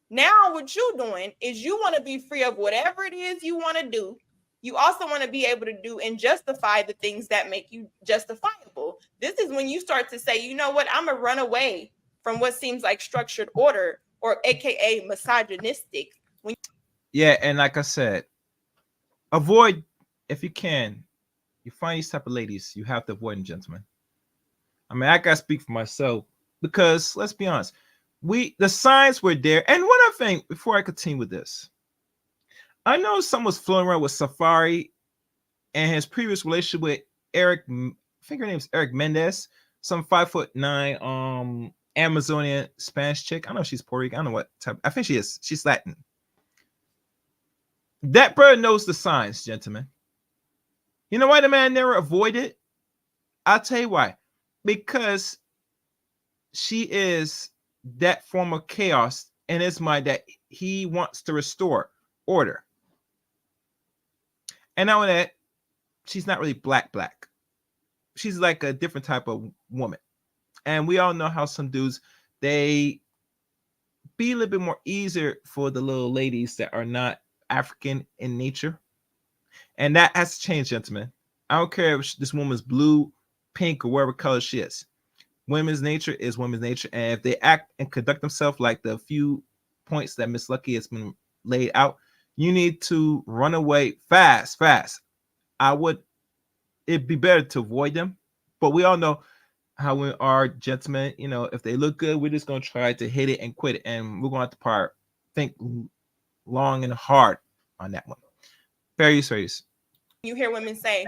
Now what you're doing is you want to be free of whatever it is you want to do. You also want to be able to do and justify the things that make you justifiable. This is when you start to say, you know what, I'm going to run away from what seems like structured order, or AKA misogynistic. Yeah, and like I said, avoid, if you can, you find these type of ladies, you have to avoid them, gentlemen. I mean, I gotta speak for myself, because let's be honest, the signs were there. And one other thing, before I continue with this, I know someone was floating around with Safari and his previous relationship with Eric, I think her name's Eric Mendez, some 5'9", Amazonian Spanish chick. I don't know if she's Puerto Rican. I don't know what type. I think she is. She's Latin. That brother knows the signs, gentlemen. You know why the man never avoided? I'll tell you why. Because she is that form of chaos in his mind that he wants to restore order. And now that she's not really black. She's like a different type of woman. And we all know how some dudes, they be a little bit more easier for the little ladies that are not African in nature. And that has to change, gentlemen. I don't care if this woman's blue, pink, or whatever color she is. Women's nature is women's nature. And if they act and conduct themselves like the few points that Miss Lucky has been laid out, you need to run away fast. It'd be better to avoid them. But we all know how we are, gentlemen. You know, if they look good, we're just going to try to hit it and quit it. And we're going to have to think long and hard on that one. Fairies. You hear women say,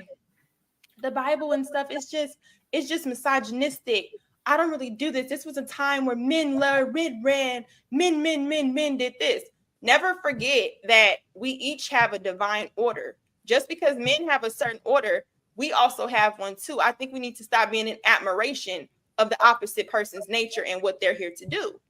the Bible and stuff, it's just misogynistic. I don't really do this. This was a time where men ran, men did this. Never forget that we each have a divine order. Just because men have a certain order, we also have one too. I think we need to stop being in admiration of the opposite person's nature and what they're here to do.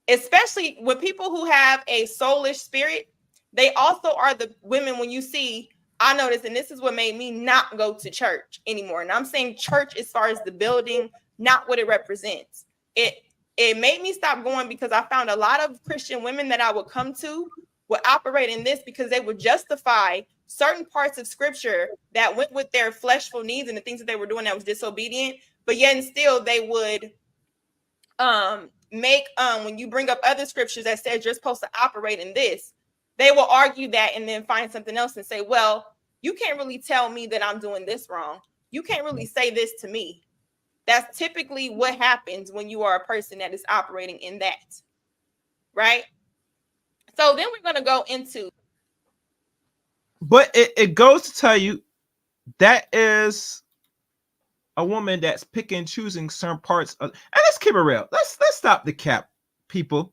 Especially with people who have a soulish spirit, they also are the women. When you see, I noticed, and this is what made me not go to church anymore. And I'm saying church as far as the building, not what it represents. It made me stop going, because I found a lot of Christian women that I would come to would operate in this because they would justify certain parts of scripture that went with their fleshful needs and the things that they were doing that was disobedient, but yet and still they would make when you bring up other scriptures that says you're supposed to operate in this, they will argue that and then find something else and say, well, you can't really tell me that I'm doing this wrong. You can't really say this to me. That's typically what happens when you are a person that is operating in that, right? So then we're going to go into. But it goes to tell you that is a woman that's picking and choosing certain parts of, and let's keep it real. Let's stop the cap, people.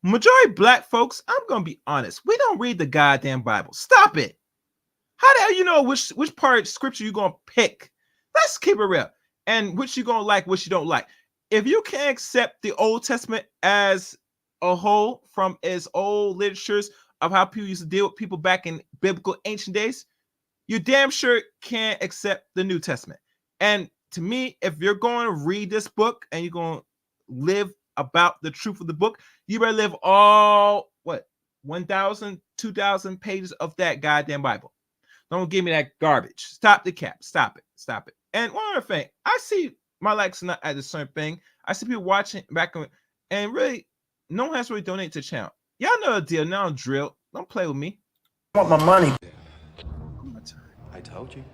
Majority black folks, I'm gonna be honest, we don't read the goddamn Bible. Stop it. How the hell you know which part of scripture you're gonna pick? Let's keep it real. And which you gonna like, which you don't like. If you can't accept the Old Testament as a whole from its old literatures of how people used to deal with people back in biblical ancient days, you damn sure can't accept the New Testament. And to me, if you're going to read this book and you're going to live about the truth of the book, you better live all, 1,000, 2,000 pages of that goddamn Bible. Don't give me that garbage. Stop the cap. Stop it. Stop it. And one other thing, I see my likes not at the certain thing. I see people watching back and really, no one has really donated to the channel. Y'all know the deal. Now drill. Don't play with me. I want my money. I told you.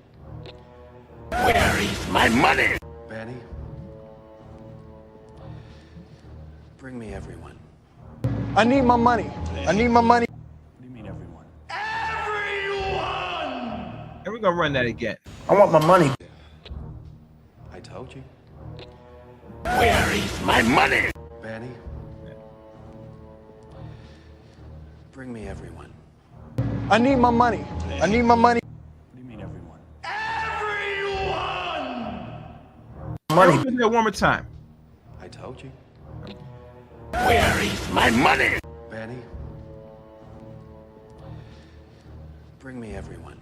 Where is my money? Betty. Bring me everyone. I need my money. I need my money. What do you mean everyone? And we're going to run that again. I want my money. I told you. Where is my money? Betty. Bring me everyone. I need my money. I need my money. What do you mean everyone? Money. Let's do that one more time. I told you. Where is my money? Betty. Bring me everyone.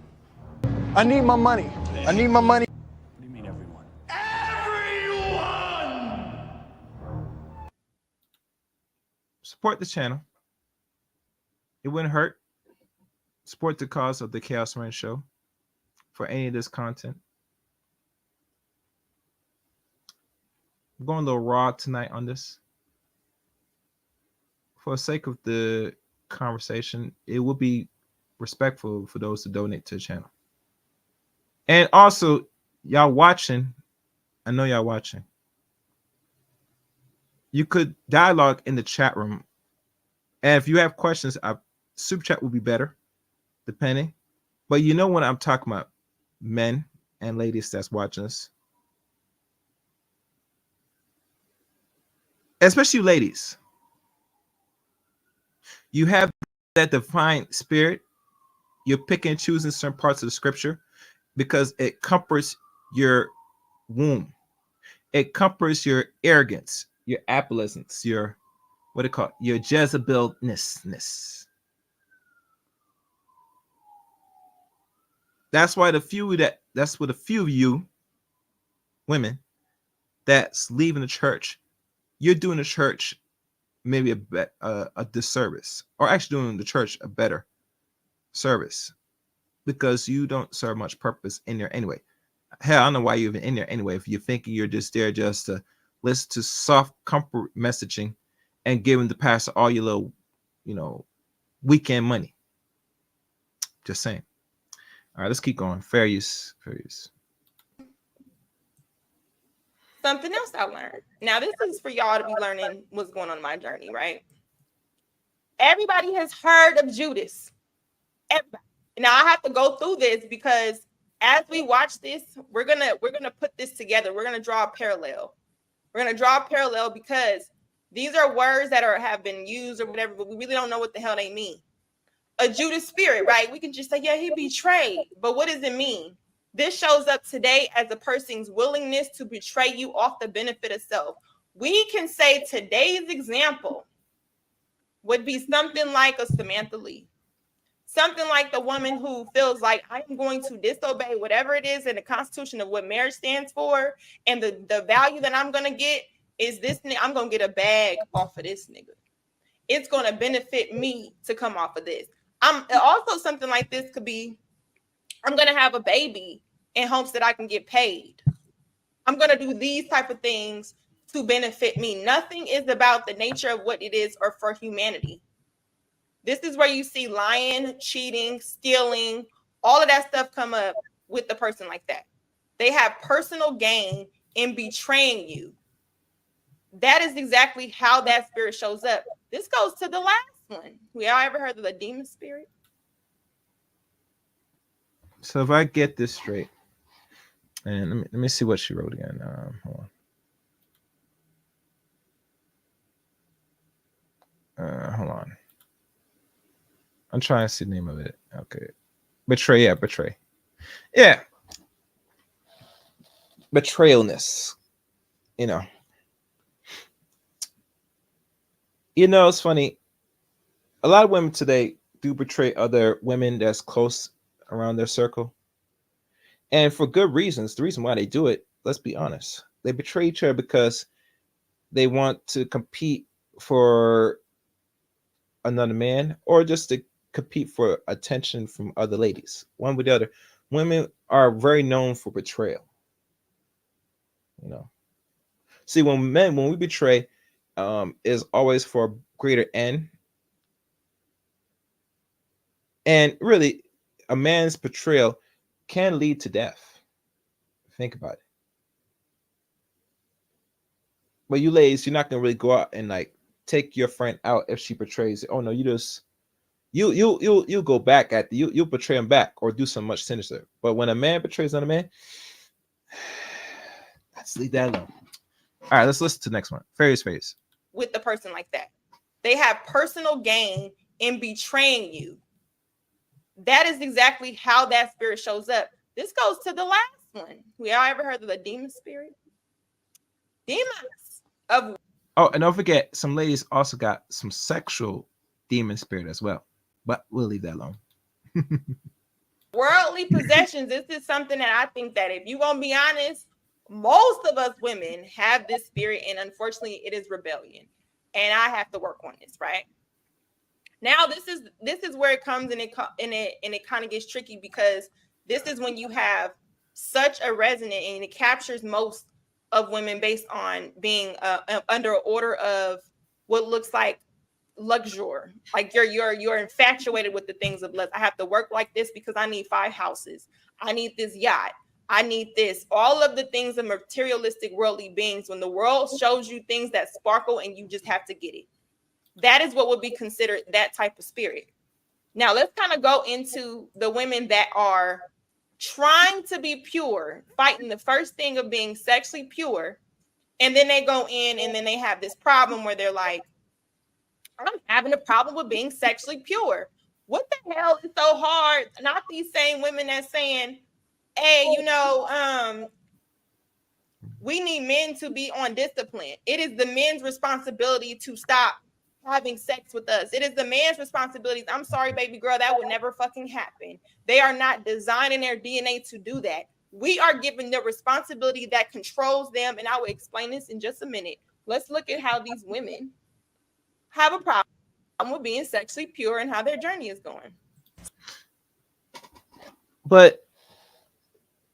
I need my money. I need my money. What do you mean everyone? Support the channel. It wouldn't hurt. Support the cause of the Chaos Man Show for any of this content. I'm going a little raw tonight on this. For the sake of the conversation, it will be respectful for those to donate to the channel. And also, y'all watching, I know y'all watching. You could dialogue in the chat room. And if you have questions, super chat will be better, depending. But you know when I'm talking about men and ladies that's watching us. Especially ladies. You have that divine spirit. You're picking and choosing certain parts of the scripture because it comforts your womb. It comforts your arrogance, your apolescence, your, what do you call it? Your Jezebel-ness. That's why that's what a few of you women that's leaving the church, you're doing the church maybe a disservice, or actually doing the church a better service, because you don't serve much purpose in there anyway. Hell, I don't know why you're even in there anyway if you're thinking you're just there just to listen to soft comfort messaging and giving the pastor all your little, weekend money. Just saying. All right, let's keep going. Fair use. Something else I learned. Now, this is for y'all to be learning what's going on in my journey, right? Everybody has heard of Judas. Everybody. Now, I have to go through this because as we watch this, we're gonna put this together. We're gonna draw a parallel. We're gonna draw a parallel because these are words that have been used or whatever, but we really don't know what the hell they mean. A Judas spirit, right? We can just say, yeah, he betrayed, but what does it mean? This shows up today as a person's willingness to betray you off the benefit of self. We can say today's example would be something like a Samantha Lee. Something like the woman who feels like I'm going to disobey whatever it is in the Constitution of what marriage stands for. And the value that I'm going to get is this. I'm going to get a bag off of this nigga. It's going to benefit me to come off of this. Also something like this could be, I'm going to have a baby in hopes that I can get paid. I'm going to do these type of things to benefit me. Nothing is about the nature of what it is or for humanity. This is where you see lying, cheating, stealing, all of that stuff come up with the person like that. They have personal gain in betraying you. That is exactly how that spirit shows up. This goes to the last one. We all ever heard of the demon spirit? So if I get this straight, and let me see what she wrote again. Hold on. Hold on. I'm trying to see the name of it. Okay. Betray. Yeah, betray. Yeah. Betrayalness. You know, it's funny. A lot of women today do betray other women that's close around their circle. And for good reasons. The reason why they do it, let's be honest. They betray each other because they want to compete for another man, or just to compete for attention from other ladies. One with the other. Women are very known for betrayal. See, when we betray, is always for a greater end. And really, a man's betrayal can lead to death. Think about it. But you ladies, you're not gonna really go out and like take your friend out if she betrays. Oh no, you just you'll go back at you'll betray him back or do some much sinister. But when a man betrays another man, let's leave that alone. All right, let's listen to the next one. Fairy's face. With the person like that. They have personal gain in betraying you. That is exactly how that spirit shows up. This goes to the last one. We all ever heard of the demon spirit? Demons of. Oh, and don't forget, some ladies also got some sexual demon spirit as well. But we'll leave that alone. Worldly possessions. This is something that I think that if you want to be honest, most of us women have this spirit, and unfortunately, it is rebellion. And I have to work on this, right? Now, this is where it comes and it kind of gets tricky, because this is when you have such a resonant, and it captures most of women based on being under order of what looks like luxury. Like you're infatuated with the things of lust. I have to work like this because I need 5 houses. I need this yacht. I need this. All of the things of materialistic worldly beings. When the world shows you things that sparkle and you just have to get it. That is what would be considered that type of spirit. Now, let's kind of go into the women that are trying to be pure, fighting the first thing of being sexually pure. And then they go in and then they have this problem where they're like, I'm having a problem with being sexually pure. What the hell is so hard? Not these same women that's saying, hey, we need men to be on discipline. It is the men's responsibility to stop having sex with us. It is the man's responsibility. I'm sorry, baby girl, that would never fucking happen. They are not designing their DNA to do that. We are given the responsibility that controls them. And I will explain this in just a minute. Let's look at how these women have a problem with being sexually pure and how their journey is going.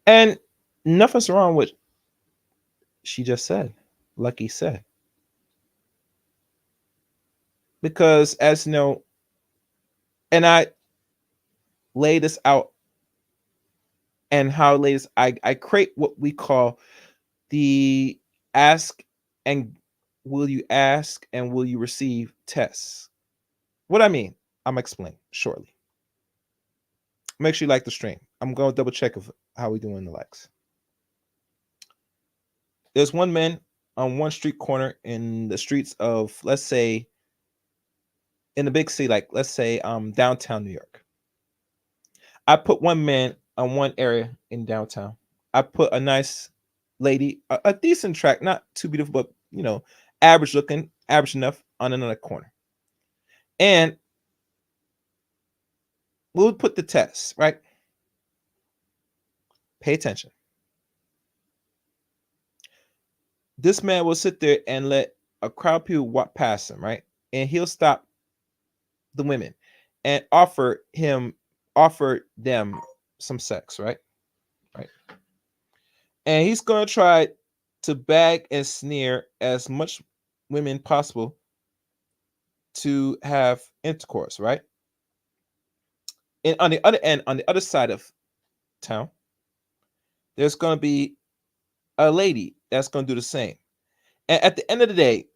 And nothing's wrong with she just said, Lucky said. Because as you know, and I lay this out, and how ladies, I create what we call the ask and will you ask and will you receive tests. What I mean, I'm explaining shortly. Make sure you like the stream. I'm going to double check how we doing the likes. There's one man on one street corner in the streets of, let's say, in the big city, like let's say downtown New York. I put one man on one area in downtown. I put a nice lady, a decent track, not too beautiful, but average looking, average enough, on another corner. And we'll put the test, right? Pay attention. This man will sit there and let a crowd of people walk past him, right? And he'll stop the women. and offer them some sex, right? Right. And he's going to try to bag and sneer as much women possible to have intercourse, right? And on the other end, on the other side of town, there's going to be a lady that's going to do the same. And at the end of the day,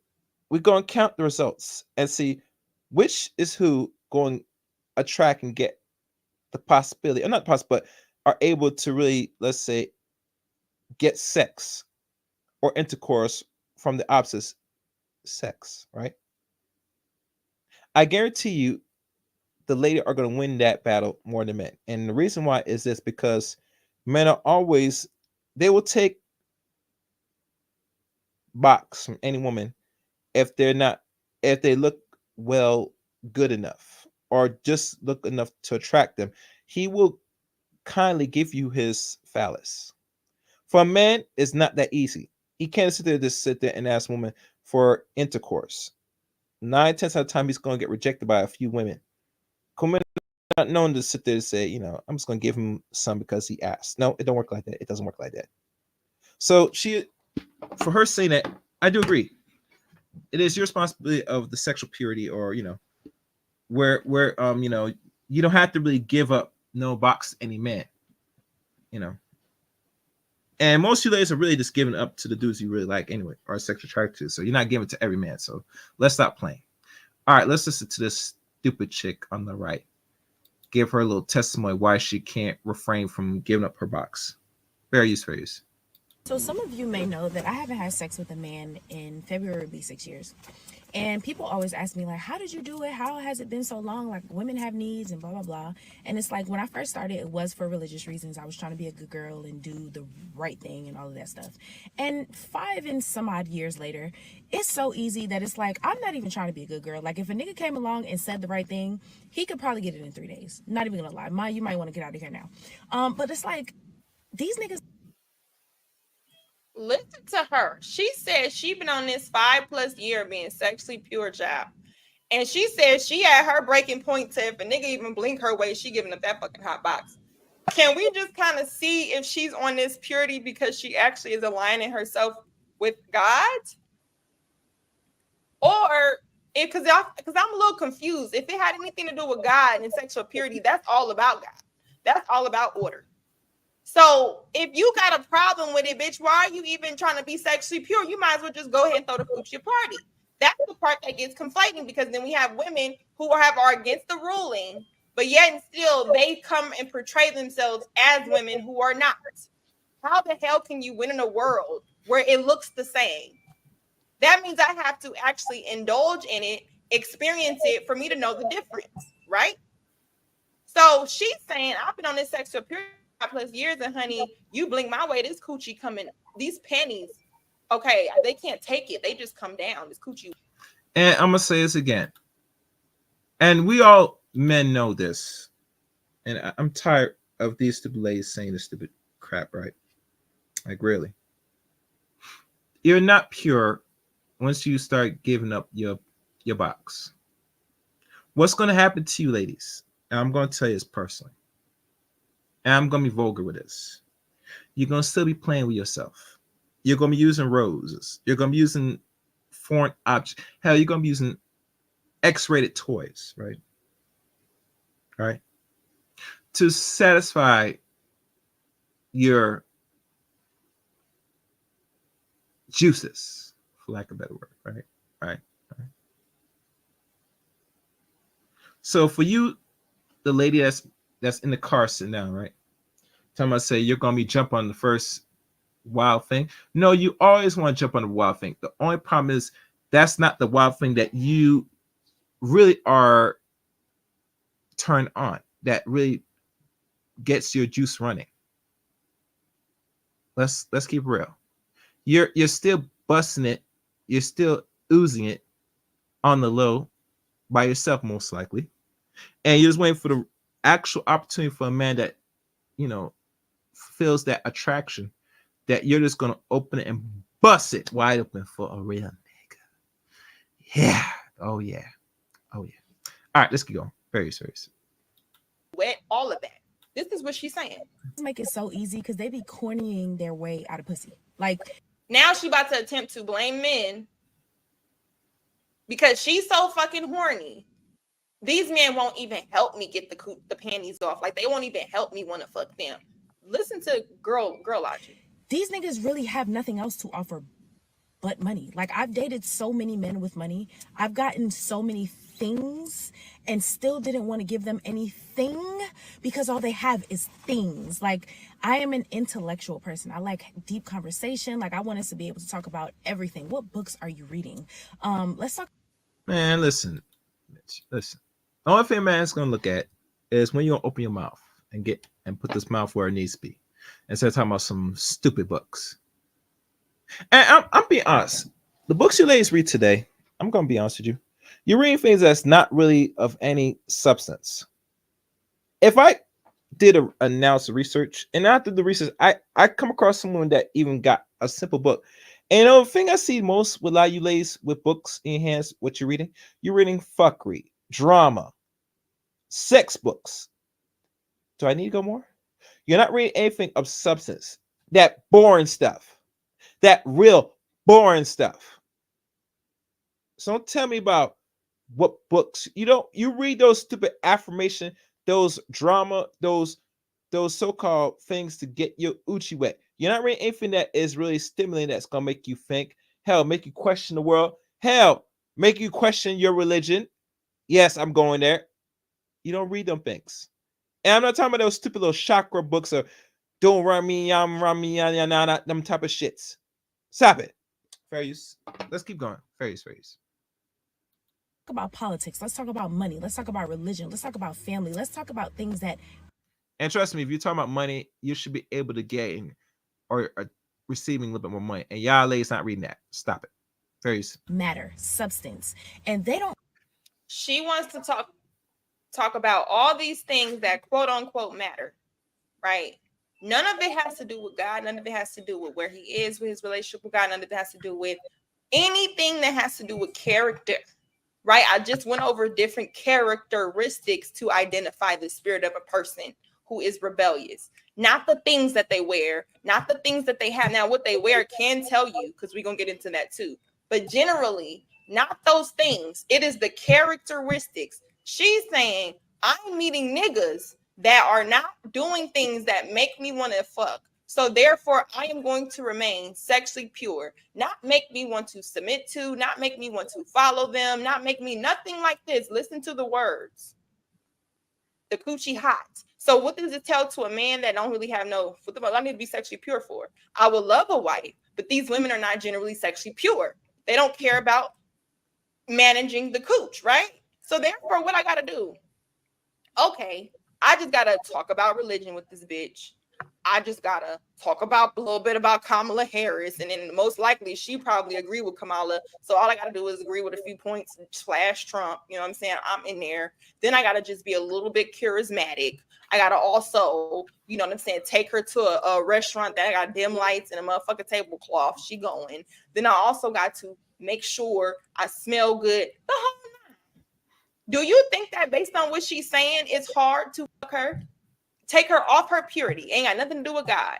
we're going to count the results and see which is who going to attract and get the possibility, or not possible, but are able to really, let's say, get sex or intercourse from the opposite sex, right? I guarantee you the lady are going to win that battle more than men. And the reason why is this, because men are always, they will take box from any woman if they look well, good enough, or just look enough to attract them. He will kindly give you his phallus. For a man, it's not that easy. He can't sit there and ask a woman for intercourse. 9/10 of the time, he's going to get rejected by a few women. Women are not known to sit there and say, I'm just going to give him some because he asked. No, it don't work like that. It doesn't work like that. So for her saying that, I do agree. It is your responsibility of the sexual purity, or where you don't have to really give up no box to any man, And most of you ladies are really just giving up to the dudes you really like anyway, or sexually attracted to. So you're not giving it to every man. So let's stop playing. All right, let's listen to this stupid chick on the right. Give her a little testimony why she can't refrain from giving up her box. Fair use. So some of you may know that I haven't had sex with a man in February, it'll be 6 years. And people always ask me, like, how did you do it? How has it been so long? Like, women have needs and blah, blah, blah. And it's like, when I first started, it was for religious reasons. I was trying to be a good girl and do the right thing and all of that stuff. And 5 and some odd years later, it's so easy that it's like, I'm not even trying to be a good girl. Like, if a nigga came along and said the right thing, he could probably get it in 3 days. Not even gonna lie. You might want to get out of here now. But it's like, these niggas. Listen to her. She said she been on this 5+ year being sexually pure, child. And she said she had her breaking point to if a nigga even blink her way, she giving up that fucking hot box. Can we just kind of see if she's on this purity because she actually is aligning herself with God? Or because I'm a little confused. If it had anything to do with God and sexual purity, that's all about God. That's all about order. So if you got a problem with it, bitch, why are you even trying to be sexually pure? You might as well just go ahead and throw the coochie party. That's the part that gets conflating, because then we have women who are against the ruling, but yet and still they come and portray themselves as women who are not. How the hell can you win in a world where it looks the same? That means I have to actually indulge in it, experience it for me to know the difference, right? So she's saying, I've been on this sexual purity 5+ years, and honey, you blink my way, this coochie coming, these panties, okay, they can't take it, they just come down, this coochie. And I'm gonna say this again, and we all men know this, and I'm tired of these stupid ladies saying this stupid crap, right? Like, really, you're not pure once you start giving up your box. What's going to happen to you, ladies? And I'm going to tell you this personally, and I'm going to be vulgar with this. You're going to still be playing with yourself. You're going to be using roses. You're going to be using foreign objects. Hell, you're going to be using X-rated toys, right? Right? To satisfy your juices, for lack of a better word, right? So for you, the lady that's in the car sitting down, right? Time I say you're gonna be jump on the first wild thing. No, you always want to jump on the wild thing. The only problem is that's not the wild thing that you really are turned on, that really gets your juice running. Let's keep it real. You're still busting it, you're still oozing it on the low by yourself, most likely, and you're just waiting for the actual opportunity for a man that feels that attraction, that you're just gonna open it and bust it wide open for a real nigga. Yeah. Oh yeah. All right, let's keep going. Very serious. Wet, all of that. This is what she's saying. Make it so easy because they be cornying their way out of pussy. Like now she about to attempt to blame men because she's so fucking horny. These men won't even help me get the panties off. Like they won't even help me want to fuck them. Listen to girl logic. These niggas really have nothing else to offer but money. Like I've dated so many men with money. I've gotten so many things and still didn't want to give them anything because all they have is things. Like I am an intellectual person. I like deep conversation. Like I want us to be able to talk about everything. What books are you reading? Let's talk. Man, listen. The only thing man's gonna look at is when you gonna open your mouth and put this mouth where it needs to be, instead of talking about some stupid books. And I'm being honest. The books you ladies read today, I'm gonna be honest with you. You're reading things that's not really of any substance. If I did an analysis research, and after the research, I come across someone that even got a simple book. And the thing I see most with a lot of you ladies with books in your hands, what you're reading fuckery, drama, sex books. Do I need to go more? You're not reading anything of substance. That boring stuff. That real boring stuff. So don't tell me about what books. You read those stupid affirmation, those drama, those so-called things to get your Uchi wet. You're not reading anything that is really stimulating, that's gonna make you think. Hell, make you question the world. Hell, make you question your religion. Yes, I'm going there. You don't read them things. And I'm not talking about those stupid little chakra books or don't run me, them type of shits. Stop it. Fair use. Let's keep going. Fair use. Talk about politics. Let's talk about money. Let's talk about religion. Let's talk about family. Let's talk about things that. And trust me, if you're talking about money, you should be able to gain or receiving a little bit more money. And y'all ladies not reading that. Stop it. Fair use. Matter, substance, and they don't. She wants to talk about all these things that quote unquote matter, right? None of it has to do with God. None of it has to do with where he is with his relationship with God. None of it has to do with anything that has to do with character, right? I just went over different characteristics to identify the spirit of a person who is rebellious. Not the things that they wear, not the things that they have. Now, what they wear can tell you, because we're going to get into that too. But generally, not those things. It is the characteristics. She's saying, I'm meeting niggas that are not doing things that make me want to fuck. So therefore, I am going to remain sexually pure, not make me want to submit to, not make me want to follow them, not make me nothing like this. Listen to the words. The coochie hot. So what does it tell to a man that don't really have what I need to be sexually pure for? I would love a wife, but these women are not generally sexually pure. They don't care about managing the cooch, right? So therefore, what I got to do? Okay, I just got to talk about religion with this bitch. I just got to talk about a little bit about Kamala Harris. And then most likely she probably agree with Kamala. So all I got to do is agree with a few points / Trump. You know what I'm saying? I'm in there. Then I got to just be a little bit charismatic. I got to also, you know what I'm saying, take her to a restaurant that got dim lights and a motherfucking tablecloth. She going. Then I also got to make sure I smell good. The whole night. Do you think that based on what she's saying, it's hard to fuck her? Take her off her purity. Ain't got nothing to do with God.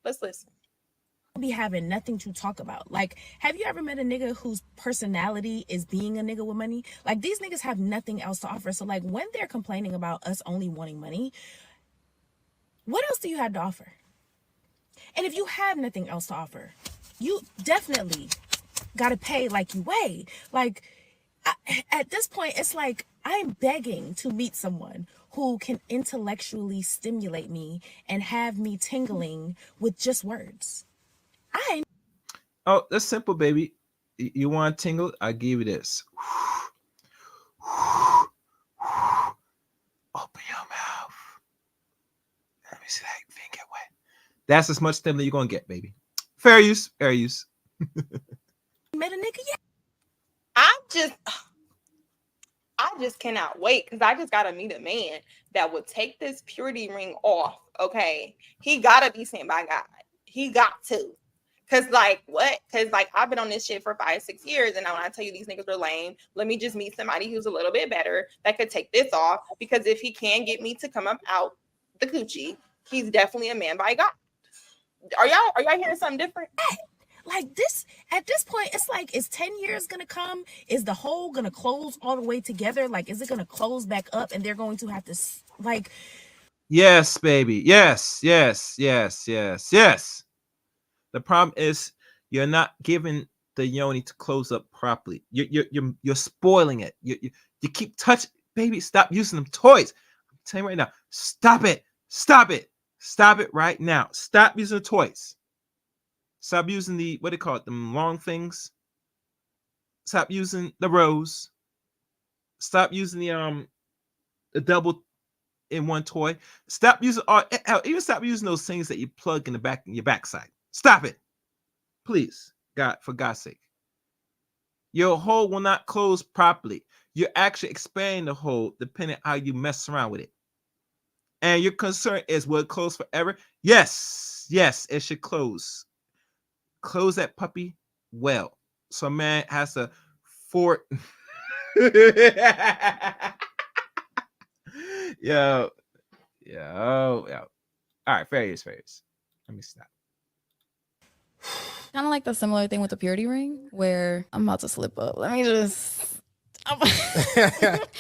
Let's listen. Be having nothing to talk about. Like, have you ever met a nigga whose personality is being a nigga with money? Like, these niggas have nothing else to offer. So, like, when they're complaining about us only wanting money, what else do you have to offer? And if you have nothing else to offer, you definitely got to pay like you weigh. Like, at this point, it's like I'm begging to meet someone who can intellectually stimulate me and have me tingling with just words. Oh, that's simple, baby. You want to tingle? I'll give you this. Open your mouth. Let me see that thing get wet. That's as much stimulation you're going to get, baby. Fair use. Fair use. Met a nigga yet? I just cannot wait because I just got to meet a man that would take this purity ring off, okay? He got to be sent by God. He got to. Cause like what? Cause like I've been on this shit for 5-6 years, and now when I tell you these niggas are lame, let me just meet somebody who's a little bit better that could take this off. Because if he can get me to come up out the coochie, he's definitely a man by God. Are y'all hearing something different? Like this, at this point, it's like, is 10 years gonna come? Is the hole gonna close all the way together? Like, is it gonna close back up and they're going to have to like? Yes, baby. Yes, yes, yes, yes, yes. The problem is you're not giving the yoni to close up properly. You're spoiling it. You keep touching, baby. Stop using them toys. I'm telling you right now. Stop it. Stop it. Stop it right now. Stop using the toys. Stop using the, what do you call it? Them long things. Stop using the rose. Stop using the double in one toy. Stop using even stop using those things that you plug in the back in your backside. Stop it. Please. God, for God's sake. Your hole will not close properly. You're actually expanding the hole depending on how you mess around with it. And your concern is, will it close forever? Yes. Yes, it should close. Close that puppy well. So man has to yo. All right, fair use. Let me stop. Kind of like the similar thing with the purity ring, where I'm about to slip up. Let me just.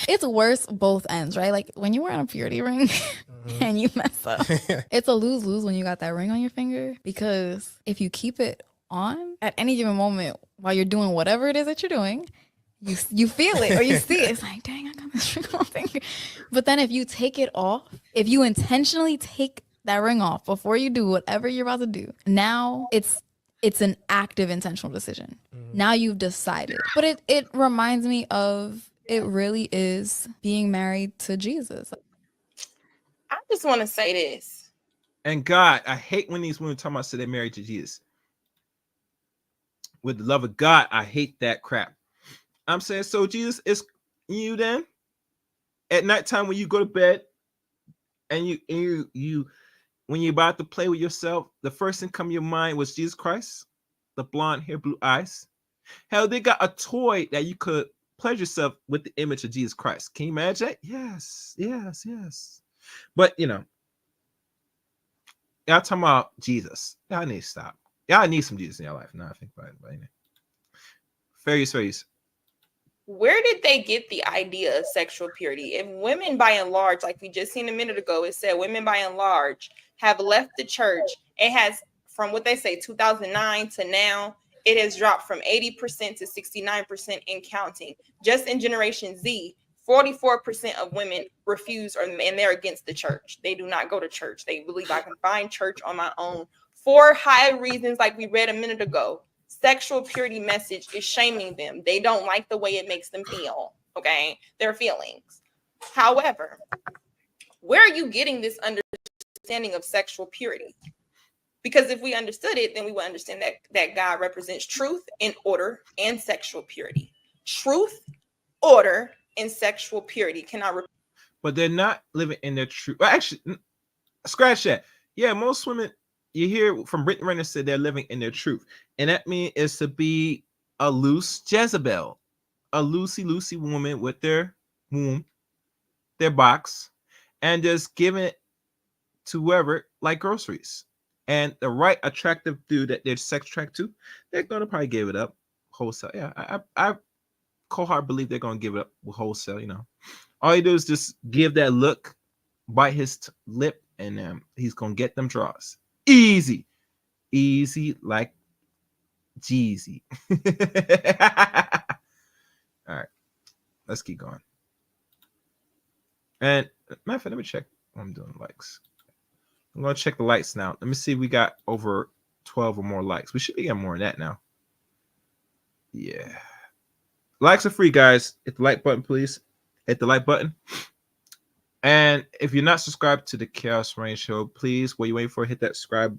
It's worse both ends, right? Like when you wear a purity ring and you mess up, it's a lose-lose when you got that ring on your finger, because if you keep it on at any given moment while you're doing whatever it is that you're doing, you feel it or you see it. It's like, dang, I got this ring on my finger. But then if you take it off, if you intentionally take that ring off before you do whatever you're about to do, now it's an active intentional decision. Now you've decided. But it reminds me of, it really is being married to Jesus. I just want to say this. And God, I hate when these women talk about they're married to Jesus. With the love of God, I hate that crap. I'm saying, so Jesus is you then? At nighttime when you go to bed and you when you're about to play with yourself, the first thing come to your mind was Jesus Christ, the blonde hair, blue eyes. Hell, they got a toy that you could pleasure yourself with the image of Jesus Christ. Can you imagine that? Yes. But y'all talking about Jesus. Y'all need to stop. Y'all need some Jesus in your life. Now I think about it. But anyway. Fair use. Where did they get the idea of sexual purity? If women by and large, like we just seen a minute ago, it said women by and large have left the church. It has, from what they say, 2009 to now, it has dropped from 80% to 69% in counting. Just in Generation Z, 44% of women refuse and they're against the church. They do not go to church. They believe I can find church on my own. For high reasons, like we read a minute ago. Sexual purity message is shaming them. They don't like the way it makes them feel. Okay, their feelings. However, where are you getting this understanding of sexual purity? Because if we understood it, then we would understand that God represents truth and order and sexual purity. Truth, order, and sexual purity. But they're not living in their truth. Well, actually, scratch that. Yeah, most women, you hear from Brittany Renner said they're living in their truth. And that means is to be a loose Jezebel, a loosey woman with their womb, their box, and just giving it to whoever like groceries. And the right attractive dude that they're sex attracted to, they're going to probably give it up wholesale. Yeah, I cold-hearted believe they're going to give it up wholesale, All you do is just give that look, bite his lip, and he's going to get them draws. Easy like Jeezy. All right, let's keep going. And matter of fact, let me check what I'm doing likes. I'm gonna check the likes now. Let me see if we got over 12 or more likes. We should be getting more than that now. Yeah, likes are free, guys. Hit the like button, please. Hit the like button. And if you're not subscribed to the Chaos Rain Show, please, what you waiting for? Hit that subscribe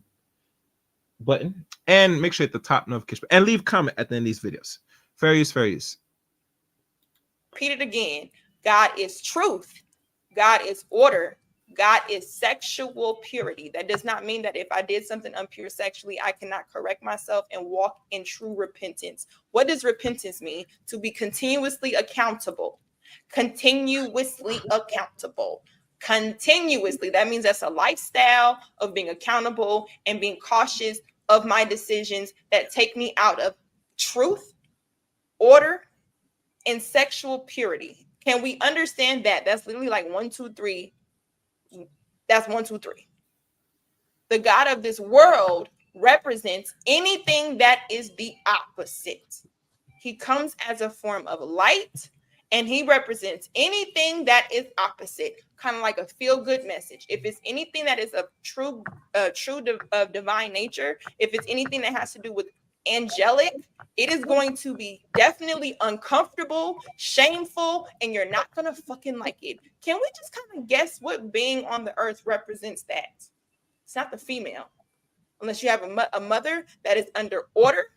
button and make sure hit the top notification and leave a comment at the end of these videos. Fair use. Repeat it again. God is truth. God is order. God is sexual purity. That does not mean that if I did something impure sexually, I cannot correct myself and walk in true repentance. What does repentance mean? To be continuously accountable. Continuously accountable. Continuously. That means that's a lifestyle of being accountable and being cautious of my decisions that take me out of truth, order, and sexual purity. Can we understand that? That's literally like 1, 2, 3. That's 1, 2, 3. The God of this world represents anything that is the opposite. He comes as a form of light, and he represents anything that is opposite, kind of like a feel-good message. If it's anything that is of of divine nature, if it's anything that has to do with angelic, it is going to be definitely uncomfortable, shameful, and you're not gonna fucking like it. Can we just kind of guess what being on the earth represents that? It's not the female, unless you have a mother that is under order,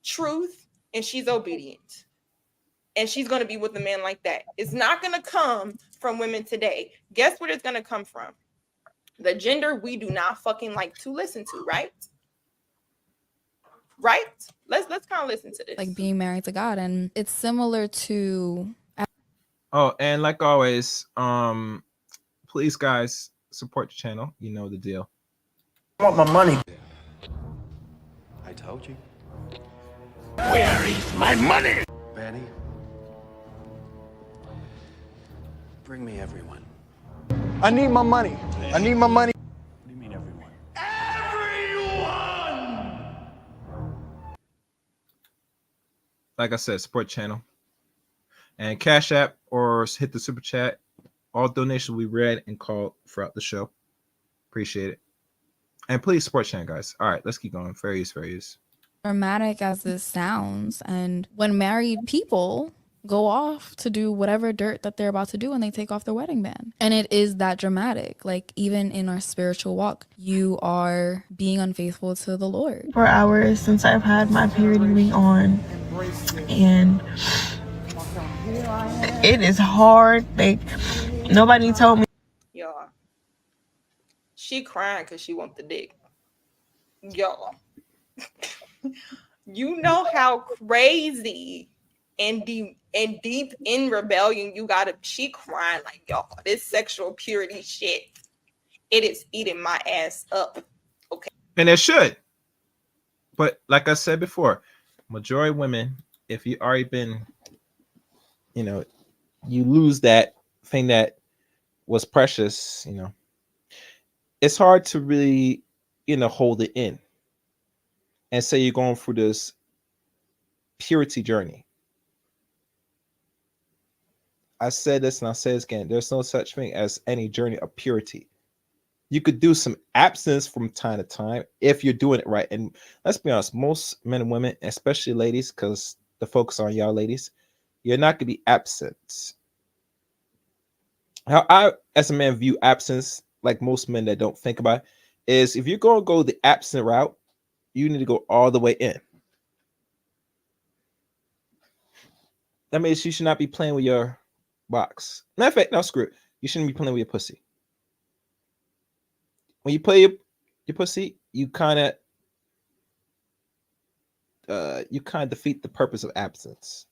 truth, and she's obedient. And she's going to be with a man like that. It's not going to come from women today. Guess where it's going to come from? The gender we do not fucking like to listen to, right? Right? Let's kind of listen to this. Like being married to God, and it's similar to. Oh, and like always, please guys support the channel. You know the deal. I want my money. I told you. Where is my money? Betty. Bring me everyone. I need my money. I need my money. What do you mean everyone? Everyone! Like I said, support channel. And Cash App or hit the super chat. All donations will be read and called throughout the show. Appreciate it. And please support channel, guys. All right, let's keep going. Fair use. Dramatic as this sounds, and when married people go off to do whatever dirt that they're about to do and they take off their wedding band, and it is that dramatic. Like, even in our spiritual walk, you are being unfaithful to the Lord. 4 hours since I've had my period ring on, and it is hard. Like, nobody told me. Y'all, she crying because she wants the dick. Y'all, you know how crazy and deep in rebellion you gotta. She crying like, y'all, this sexual purity shit, it is eating my ass up. Okay, And it should. But like I said before, majority of women, if you already been, you lose that thing that was precious, it's hard to really, hold it in and say you're going through this purity journey. I said this and I'll say this again. There's no such thing as any journey of purity. You could do some abstinence from time to time if you're doing it right. And let's be honest, most men and women, especially ladies, because the focus on y'all ladies, you're not going to be absent. How I, as a man, view absence, like most men that don't think about it, is if you're going to go the absent route, you need to go all the way in. That means you should not be playing with your box. Matter of fact, no, screw it. You shouldn't be playing with your pussy. When you play your pussy, you kind of defeat the purpose of absence.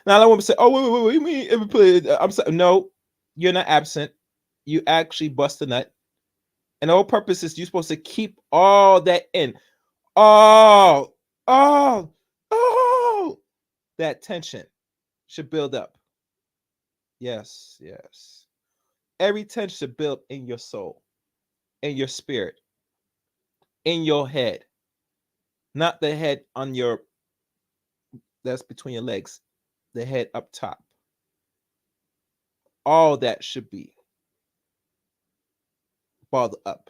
Now, I don't want to say, "Oh, wait, you mean if we play?" I'm sorry. No, you're not absent. You actually bust a nut, and the whole purpose is you're supposed to keep all that in. Oh, that tension should build up. Yes. Every tension should build in your soul, in your spirit, in your head, not the head on your, that's between your legs, the head up top. All that should be balled up,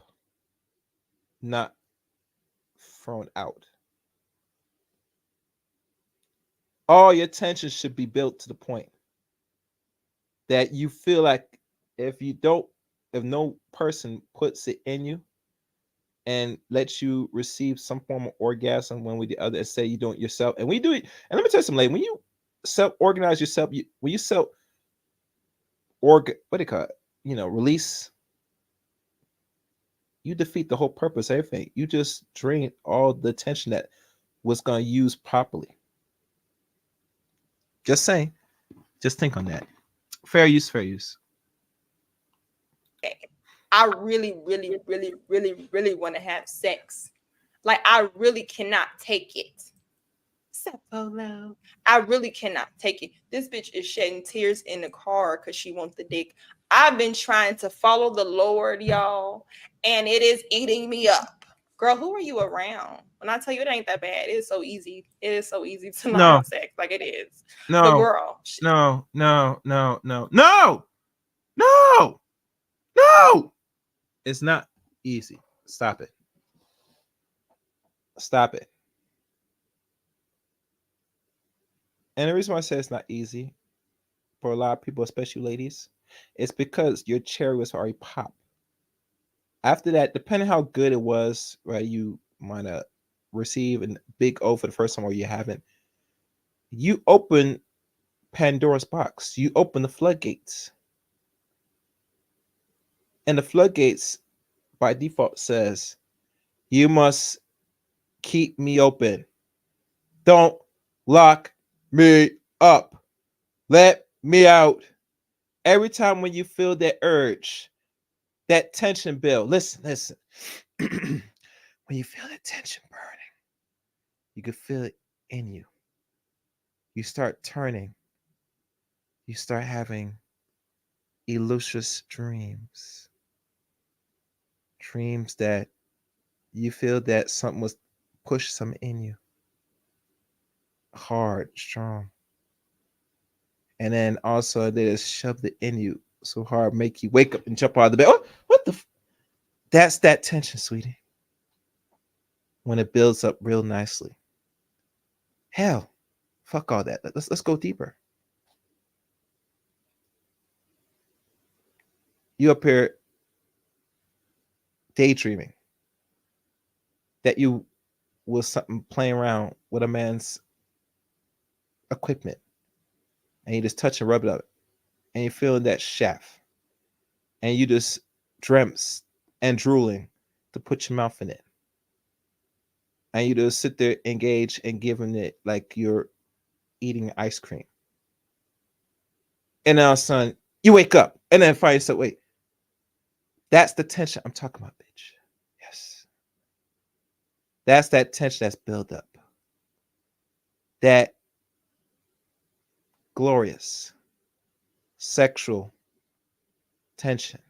not thrown out. All your tension should be built to the point that you feel like if no person puts it in you and lets you receive some form of orgasm when we the other, say you do it yourself, and we do it. And let me tell you something, like when you self-organize yourself, what do you call it? release, you defeat the whole purpose of everything. You just drain all the attention that was going to use properly. Just saying. Just think on that. Fair use, fair use. I really, really, really, really, really want to have sex. Like, I really cannot take it. I really cannot take it. This bitch is shedding tears in the car because she wants the dick. I've been trying to follow the Lord, y'all, and it is eating me up. Girl, who are you around? When I tell you it ain't that bad, it is so easy. It is so easy to not have sex. Like, it is. No. But girl. No. It's not easy. Stop it. Stop it. And the reason why I say it's not easy for a lot of people, especially ladies, is because your cherry was already popped. After that, depending how good it was, right, you might have received a big O for the first time or you haven't. You open Pandora's box. You open the floodgates. And the floodgates, by default, says, you must keep me open. Don't lock me up. Let me out. Every time when you feel that urge, that tension build, listen. When you feel that tension burning, you can feel it in you. You start turning. You start having elusive dreams. Dreams that you feel that something was pushed something in you. Hard, strong. And then also they just shoved it in you so hard, make you wake up and jump out of the bed. Oh, what the? That's that tension, sweetie. When it builds up real nicely. Hell, fuck all that. Let's go deeper. You up here daydreaming that you was something playing around with a man's equipment, and you just touch and rub it up, and you feel that shaft, and you just dreamt and drooling to put your mouth in it, and you just sit there engaged and giving it like you're eating ice cream, and now, son, you wake up and then find yourself, wait, that's the tension I'm talking about, bitch. Yes, that's that tension that's built up, that glorious sexual tension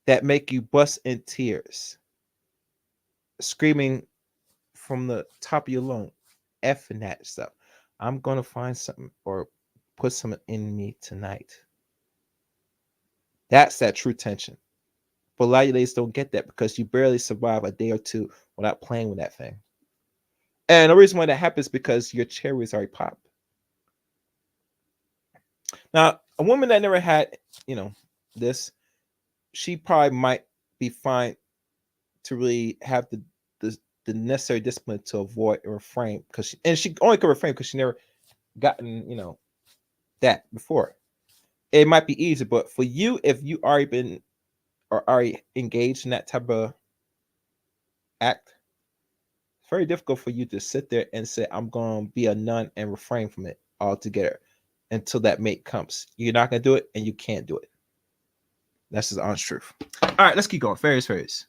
that make you bust in tears, screaming from the top of your lung, effing that stuff. I'm gonna find something or put something in me tonight. That's that true tension. But a lot of you ladies don't get that because you barely survive a day or two without playing with that thing. And the reason why that happens is because your cherry is already popped. Now, a woman that never had, this, she probably might be fine to really have the necessary discipline to avoid or refrain, because she only could refrain because she never gotten that before. It might be easy, but for you, if you already been or already engaged in that type of act, it's very difficult for you to sit there and say, I'm gonna be a nun and refrain from it altogether until that mate comes. You're not gonna do it, and you can't do it. That's just the honest truth. All right, let's keep going. Fairies.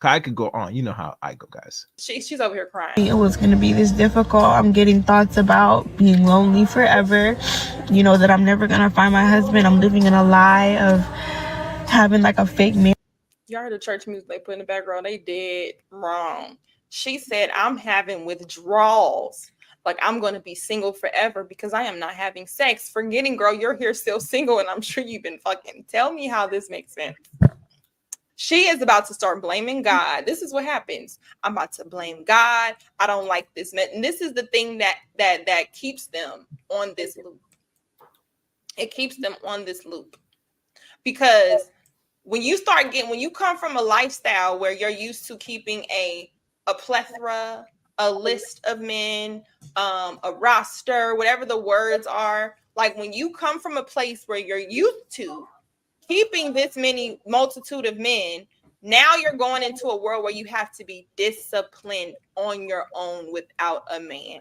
I could go on. You know how I go, guys. She's over here crying. It was going to be this difficult. I'm getting thoughts about being lonely forever. That I'm never going to find my husband. I'm living in a lie of having like a fake marriage. Y'all heard the church music they put in the background. They did wrong. She said, I'm having withdrawals. Like, I'm going to be single forever because I am not having sex. Forgetting, girl, you're here still single, and I'm sure you've been fucking. Tell me how this makes sense. She is about to start blaming God. This is what happens. I'm about to blame God. I don't like this man. And this is the thing that keeps them on this loop. It keeps them on this loop. Because when you come from a lifestyle where you're used to keeping a plethora, a list of men, a roster, whatever the words are, like when you come from a place where you're used to keeping this many multitude of men, now you're going into a world where you have to be disciplined on your own without a man.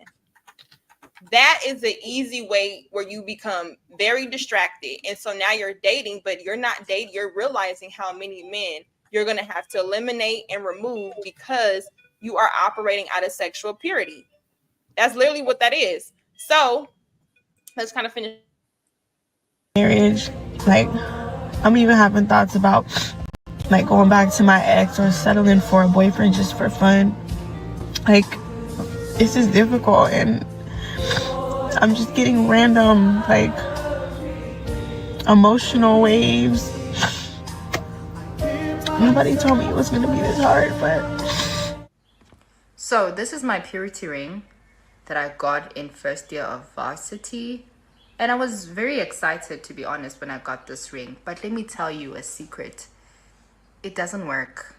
That is an easy way where you become very distracted. And so now you're dating, but you're not dating. You're realizing how many men you're going to have to eliminate and remove because you are operating out of sexual purity. That's literally what that is. So let's kind of finish. Marriage, like, I'm even having thoughts about like going back to my ex or settling for a boyfriend just for fun. Like, it's just difficult, and I'm just getting random like emotional waves. Nobody told me it was gonna be this hard, but. So this is my purity ring that I got in first year of varsity, and I was very excited, to be honest, when I got this ring. But let me tell you a secret. It doesn't work.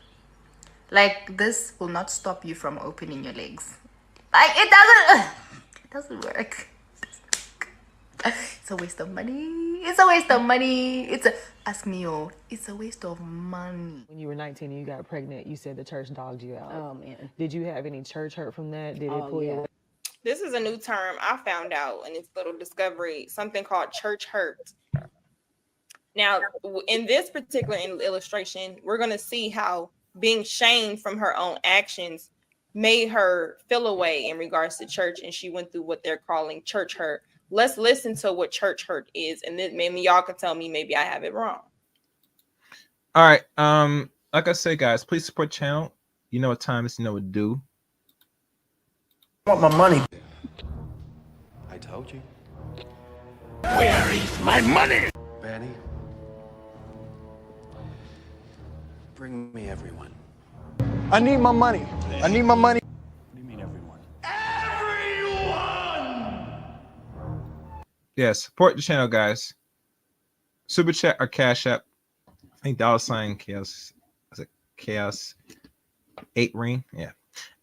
Like, this will not stop you from opening your legs. Like, it doesn't work. It's a waste of money. It's a waste of money. Ask me, it's a waste of money. When you were 19 and you got pregnant, you said the church dogged you out. Oh, man. Did you have any church hurt from that? Did it pull you away? This is a new term I found out in this little discovery, something called church hurt. Now, in this particular illustration, we're going to see how being shamed from her own actions made her feel away in regards to church, and she went through what they're calling church hurt. Let's listen to what church hurt is, and then maybe y'all can tell me maybe I have it wrong. All right. Like I said, guys, please support the channel. You know what time is, you know what to do. I want my money. I told you. Where is my money? Benny. Bring me everyone. I need my money. I need my money. What do you mean everyone? Yeah, support the channel, guys. Super chat or cash app. I think $ chaos. Is it chaos 8 ring? Yeah.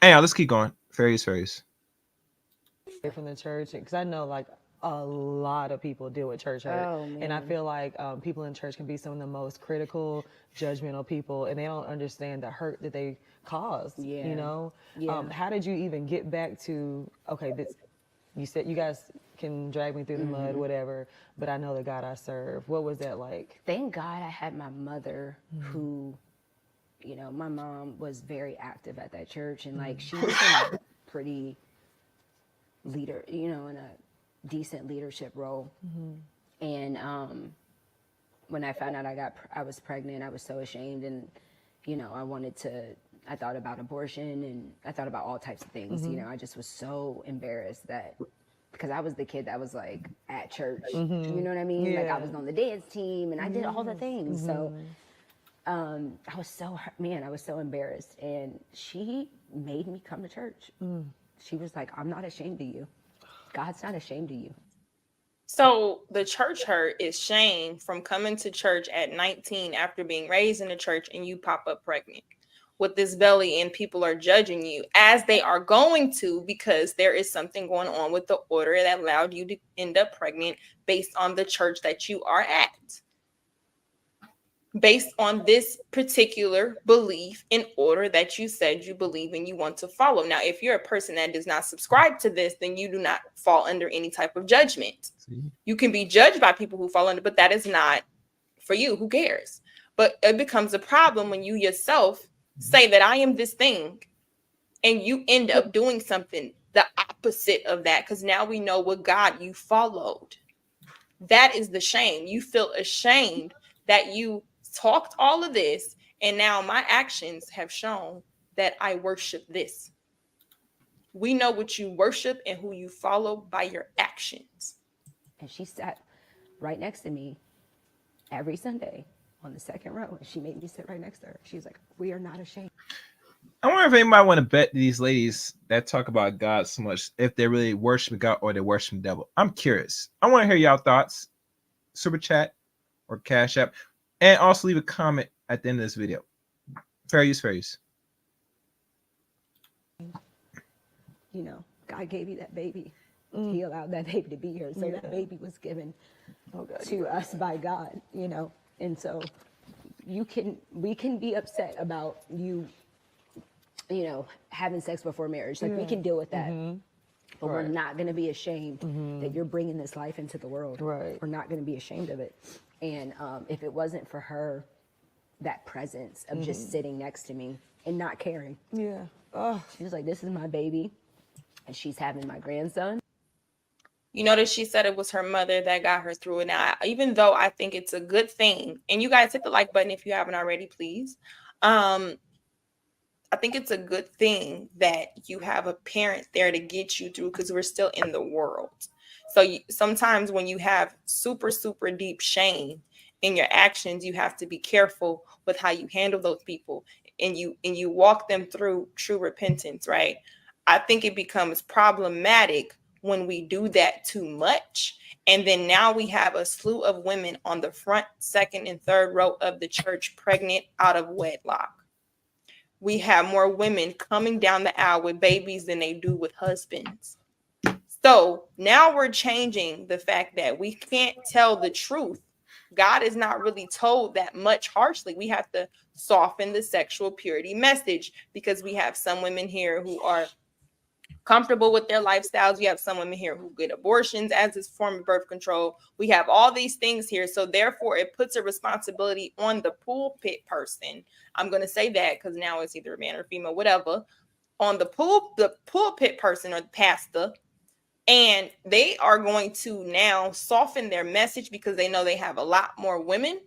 Anyhow, let's keep going. Fairies. From the church, because I know like a lot of people deal with church hurt, and I feel like people in church can be some of the most critical, judgmental people, and they don't understand the hurt that they caused. Yeah. You know. Yeah. How did you even get back to this? You said you guys can drag me through the mud, whatever, but I know the God I serve. What was that like? Thank God I had my mother who, you know, my mom was very active at that church, and like she was in a pretty leader, you know, in a decent leadership role. And when I found out I was pregnant, I was so ashamed, and you know, I thought about abortion, and I thought about all types of things. You know, I just was so embarrassed that, because I was the kid that was like at church, you know what I mean? Yeah. Like I was on the dance team and I did all the things. So I was so embarrassed, and she made me come to church. She was like, I'm not ashamed of you. God's not ashamed of you. So the church hurt is shame from coming to church at 19 after being raised in the church, and you pop up pregnant with this belly, and people are judging you, as they are going to, because there is something going on with the order that allowed you to end up pregnant based on the church that you are at, based on this particular belief in order that you said you believe and you want to follow. Now, if you're a person that does not subscribe to this, then you do not fall under any type of judgment. You can be judged by people who fall under, but that is not for you. Who cares? But it becomes a problem when you yourself say that I am this thing, and you end up doing something the opposite of that, because now we know what God you followed. That is the shame. You feel ashamed that you talked all of this, and now my actions have shown that I worship this. We know what you worship and who you follow by your actions. And she sat right next to me every Sunday on the second row, and she made me sit right next to her. She's like, we are not ashamed. I wonder if anybody want to bet these ladies that talk about God so much, if they really worship God or they worship the devil. I'm curious. I want to hear y'all thoughts. Super chat or cash app, and also leave a comment at the end of this video. Fair use. You know, God gave you that baby. He allowed that baby to be here. So that baby was given to us by God, you know. And so we can be upset about you know, having sex before marriage. Like, we can deal with that. But we're not going to be ashamed that you're bringing this life into the world. Right. We're not going to be ashamed of it. And if it wasn't for her, that presence of just sitting next to me and not caring. Yeah. Oh. She was like, this is my baby, and she's having my grandson. You notice she said it was her mother that got her through it. Now, even though I think it's a good thing, and you guys hit the like button if you haven't already, please. I think it's a good thing that you have a parent there to get you through, because we're still in the world. So sometimes when you have super, super deep shame in your actions, you have to be careful with how you handle those people, and you walk them through true repentance, right? I think it becomes problematic when we do that too much. And then now we have a slew of women on the front, second, and third row of the church pregnant out of wedlock. We have more women coming down the aisle with babies than they do with husbands. So now we're changing the fact that we can't tell the truth. God is not really told that much harshly. We have to soften the sexual purity message, because we have some women here who are comfortable with their lifestyles. We have some women here who get abortions as a form of birth control. We have all these things here. So therefore, it puts a responsibility on the pulpit person. I'm going to say that because now it's either a man or female, whatever, on the pulpit person or the pastor. And they are going to now soften their message because they know they have a lot more women,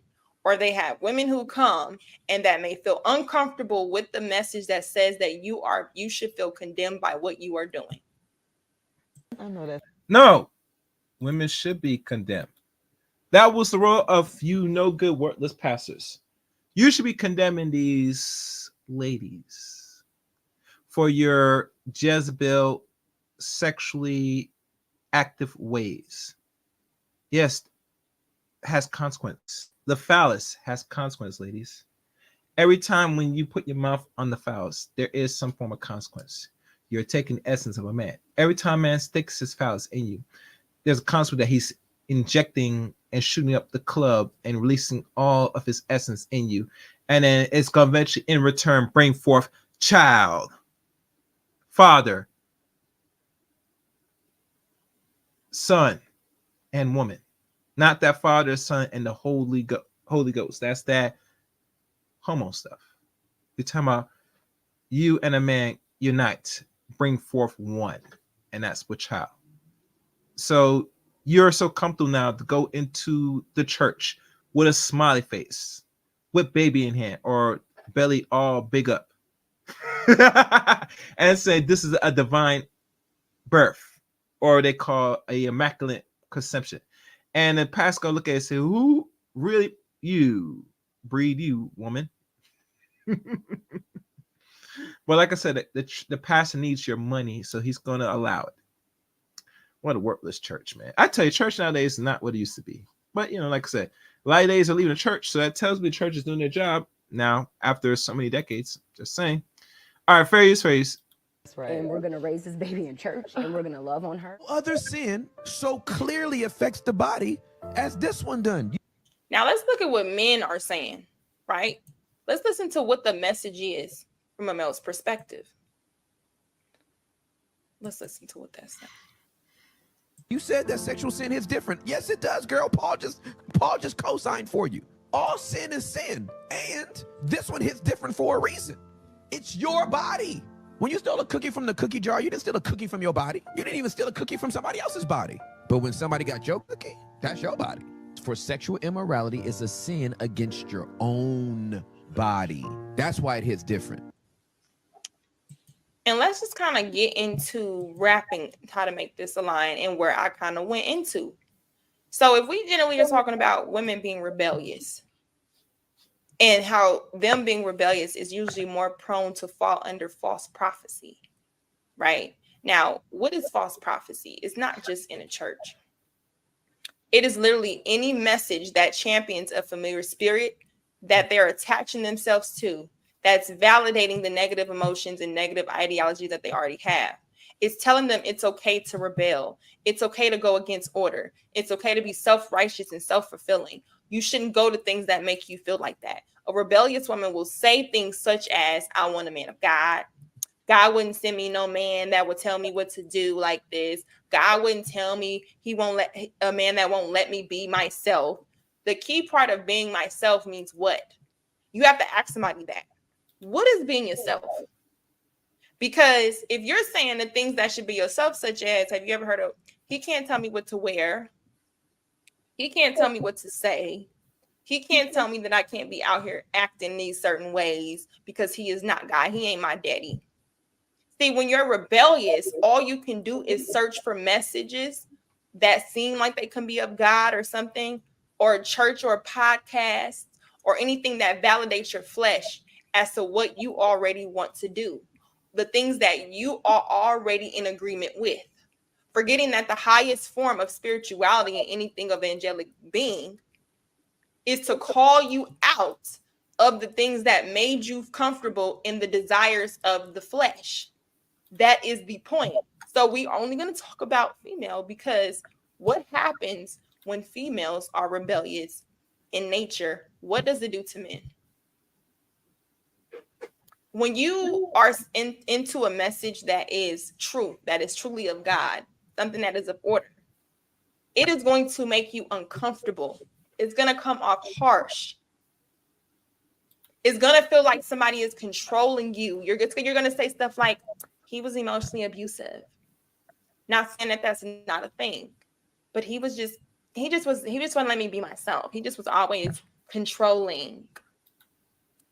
or they have women who come and that may feel uncomfortable with the message that says that you should feel condemned by what you are doing. I know that. No, women should be condemned. That was the role of you no good, worthless pastors. You should be condemning these ladies for your Jezebel sexually active ways. Yes, has consequence. The phallus has consequence, ladies. Every time when you put your mouth on the phallus, there is some form of consequence. You're taking the essence of a man. Every time a man sticks his phallus in you, there's a consequence that he's injecting and shooting up the club and releasing all of his essence in you. And then it's going to eventually, in return, bring forth child, father, son, and woman. Not that Father, Son, and the Holy Ghost. That's that homo stuff. You're talking about you and a man unite, bring forth one, and that's with child. So you're so comfortable now to go into the church with a smiley face, with baby in hand, or belly all big up, and say this is a divine birth, or they call a immaculate conception. And the pastor gonna look at it and say, who really you breed you, woman? Well, like I said, the pastor needs your money, so he's gonna allow it. What a worthless church, man. I tell you, church nowadays is not what it used to be. But like I said, a lot of days are leaving the church, so that tells me the church is doing their job now after so many decades. Just saying. All right, fair use. Right. And we're going to raise this baby in church, and we're going to love on her. Other sin so clearly affects the body as this one done. Now let's look at what men are saying, right? Let's listen to what the message is from a male's perspective. Let's listen to what that's saying. You said that sexual sin hits different. Yes, it does, girl. Paul just co-signed for you. All sin is sin, and this one hits different for a reason. It's your body. When you stole a cookie from the cookie jar, you didn't steal a cookie from your body. You didn't even steal a cookie from somebody else's body. But when somebody got your cookie, that's your body. For sexual immorality is a sin against your own body. That's why it hits different. And let's just kind of get into wrapping how to make this align and where I kind of went into. So if we generally are talking about women being rebellious, and how them being rebellious is usually more prone to fall under false prophecy, right? Now, what is false prophecy? It's not just in a church. It is literally any message that champions a familiar spirit that they're attaching themselves to, that's validating the negative emotions and negative ideology that they already have. It's telling them it's okay to rebel. It's okay to go against order. It's okay to be self-righteous and self-fulfilling. You shouldn't go to things that make you feel like that. A rebellious woman will say things such as, I want a man of God. God wouldn't send me no man that would tell me what to do like this. God wouldn't tell me, he won't let a man that won't let me be myself. The key part of being myself means what? You have to ask somebody that. What is being yourself? Because if you're saying the things that should be yourself, such as, have you ever heard of, he can't tell me what to wear. He can't tell me what to say. He can't tell me that I can't be out here acting these certain ways because he is not God. He ain't my daddy. See, when you're rebellious, all you can do is search for messages that seem like they can be of God or something, or a church or a podcast, or anything that validates your flesh as to what you already want to do. The things that you are already in agreement with. Forgetting that the highest form of spirituality and anything of angelic being is to call you out of the things that made you comfortable in the desires of the flesh. That is the point. So we're only going to talk about female, because what happens when females are rebellious in nature? What does it do to men? When you are into a message that is true, that is truly of God, something that is of order, it is going to make you uncomfortable. It's going to come off harsh. It's going to feel like somebody is controlling you. You're going to say stuff like, he was emotionally abusive. Not saying that that's not a thing, but he just wouldn't let me be myself. He just was always controlling.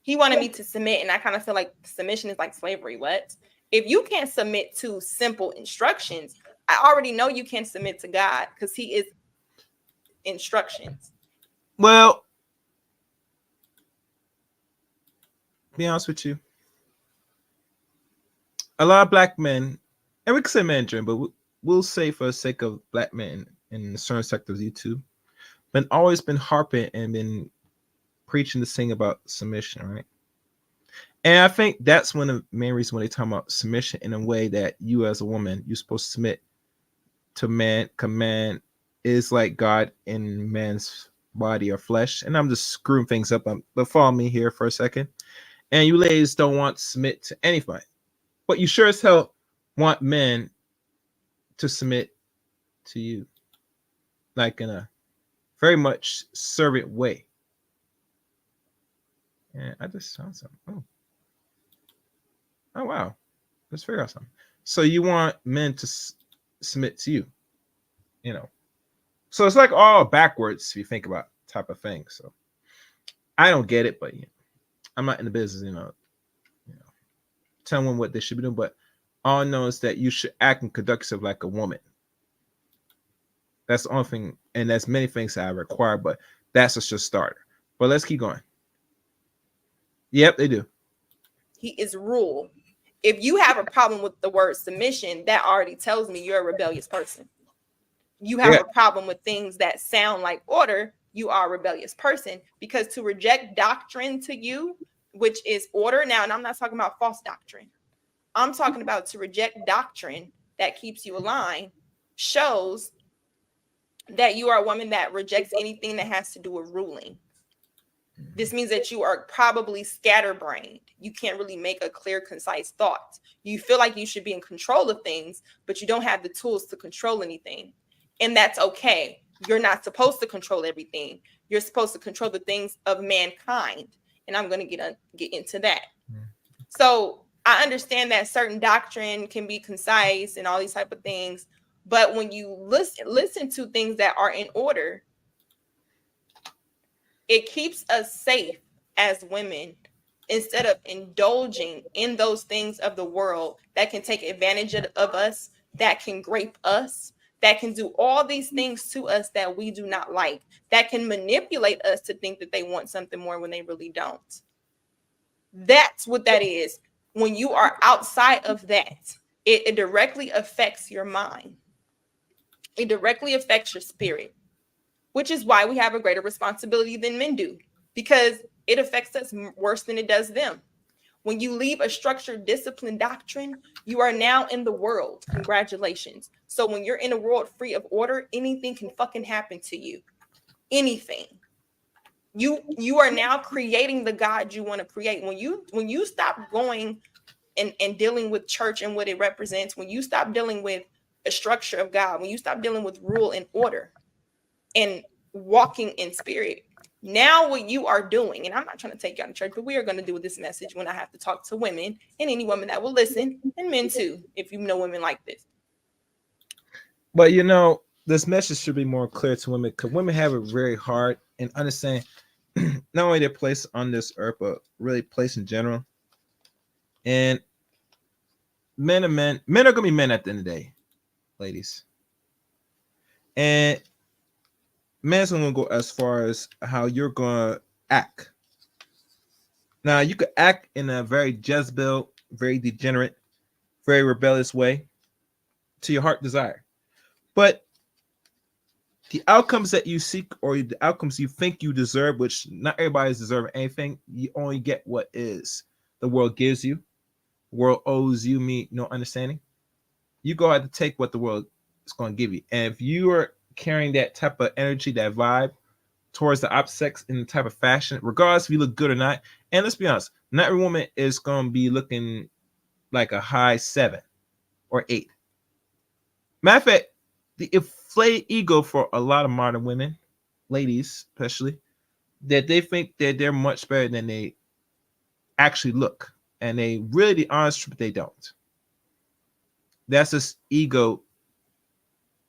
He wanted me to submit, and I kind of feel like submission is like slavery. What? If you can't submit to simple instructions, I already know you can't submit to God, because he is instructions. Well, be honest with you, a lot of black men, and we can say men, but we'll say for the sake of black men in certain sectors of YouTube, been always been harping and been preaching this thing about submission, right? And I think that's one of the main reasons when they talk about submission in a way that you as a woman, you're supposed to submit to man, command is like God in man's body or flesh. And I'm just screwing things up, but follow me here for a second. And you ladies don't want to submit to anybody, but you sure as hell want men to submit to you, like in a very much servant way. And I just found something. Oh wow, let's figure out something. So you want men to submit to you, you know. So it's like all backwards if you think about type of thing. So I don't get it, but I'm not in the business, telling them what they should be doing. But all I know is that you should act and conduct yourself like a woman. That's the only thing, and there's many things that I require, but that's just a starter. But let's keep going. Yep, they do. He is rule. If you have a problem with the word submission, that already tells me you're a rebellious person. You have a problem with things that sound like order, you are a rebellious person, because to reject doctrine to you, which is order now, and I'm not talking about false doctrine. I'm talking about to reject doctrine that keeps you aligned, shows that you are a woman that rejects anything that has to do with ruling. This means that you are probably scatterbrained. You can't really make a clear, concise thought. You feel like you should be in control of things, but you don't have the tools to control anything. And that's okay. You're not supposed to control everything. You're supposed to control the things of mankind. And I'm going to get into that. So I understand that certain doctrine can be concise and all these type of things. But when you listen to things that are in order, it keeps us safe as women instead of indulging in those things of the world that can take advantage of us, that can grape us, that can do all these things to us that we do not like, that can manipulate us to think that they want something more when they really don't. That's what that is. When you are outside of that, it directly affects your mind. It directly affects your spirit, which is why we have a greater responsibility than men do, because it affects us worse than it does them. When you leave a structured, disciplined doctrine, you are now in the world. Congratulations. So when you're in a world free of order, anything can fucking happen to you. Anything. you are now creating the God you want to create. When you stop going and dealing with church and what it represents, when you stop dealing with a structure of God, when you stop dealing with rule and order and walking in spirit, now what you are doing, and I'm not trying to take you out of church, but we are going to do this message when I have to talk to women and any woman that will listen, and men too, if you know women like this. But you know, this message should be more clear to women, because women have it very hard and understand not only their place on this earth, but really place in general. And men are gonna be men at the end of the day, ladies. And men's gonna go as far as how you're gonna act. Now you could act in a very Jezebel, very degenerate, very rebellious way to your heart desire. But the outcomes that you seek, or the outcomes you think you deserve, which not everybody's deserving anything, you only get what is the world gives you. The world owes you me no understanding. You go out to take what the world is going to give you. And if you are carrying that type of energy, that vibe towards the opposite sex in the type of fashion, regardless if you look good or not, and let's be honest, not every woman is going to be looking like a high 7 or 8. Matter of fact, the inflated ego for a lot of modern women, ladies especially, that they think that they're much better than they actually look. And they really, the honest truth, they don't. That's this ego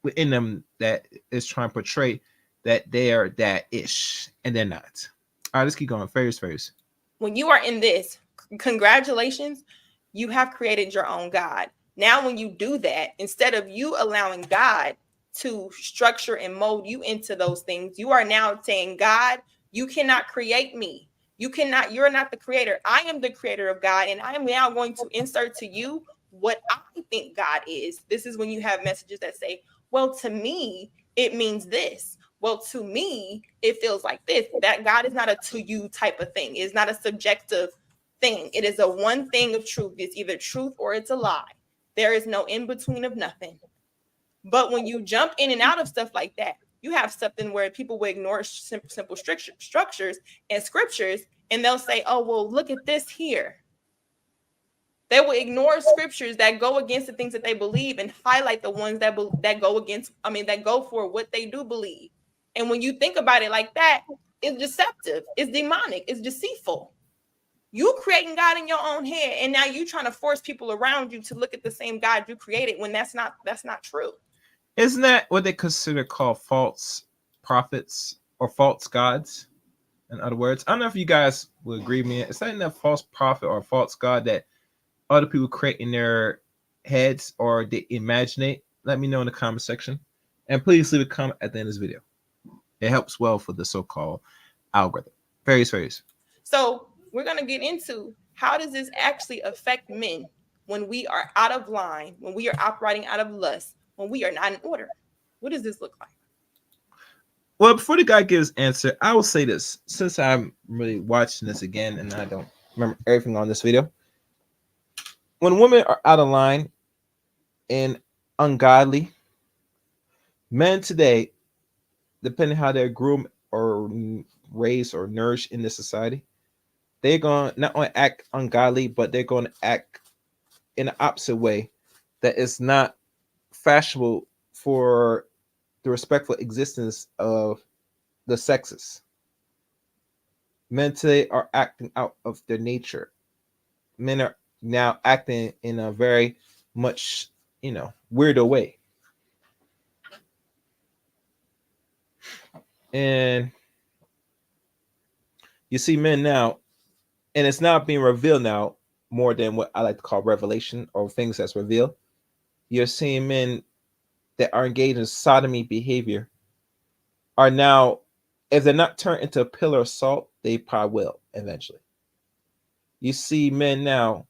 within them that is trying to portray that they are that ish, and they're not. All right, let's keep going. Fairies. When you are in this, congratulations, you have created your own God. Now, when you do that, instead of you allowing God to structure and mold you into those things, you are now saying, God, you cannot create me. You're not the creator. I am the creator of God, and I am now going to insert to you what I think God is. This is when you have messages that say, well, to me, it means this. Well, to me, it feels like this. That God is not a to you type of thing. It's not a subjective thing. It is a one thing of truth. It's either truth or it's a lie. There is no in between of nothing. But when you jump in and out of stuff like that, you have something where people will ignore simple structures and scriptures, and they'll say, oh, well, look at this here. They will ignore scriptures that go against the things that they believe and highlight the ones that go for what they do believe. And when you think about it like that, it's deceptive, it's demonic, it's deceitful. You creating God in your own head, and now you trying to force people around you to look at the same God you created when that's not true. Isn't that what they consider called false prophets or false gods? In other words, I don't know if you guys will agree with me. Is that a false prophet or false god that other people create in their heads or they imagine it? Let me know in the comment section. And please leave a comment at the end of this video. It helps well for the so-called algorithm. Fairies. So we're going to get into how does this actually affect men when we are out of line, when we are operating out of lust, when we are not in order. What does this look like? Well, before the guy gives answer, I will say this. Since I'm really watching this again and I don't remember everything on this video, when women are out of line and ungodly, men today, depending how they're groomed or raised or nourished in this society, they're going to not only act ungodly, but they're going to act in the opposite way that is not fashionable for the respectful existence of the sexes. Men today are acting out of their nature. Men are now acting in a very much, weirdo way. And you see men now, and it's not being revealed now more than what I like to call revelation or things that's revealed. You're seeing men that are engaged in sodomy behavior are now, if they're not turned into a pillar of salt, they probably will eventually. You see men now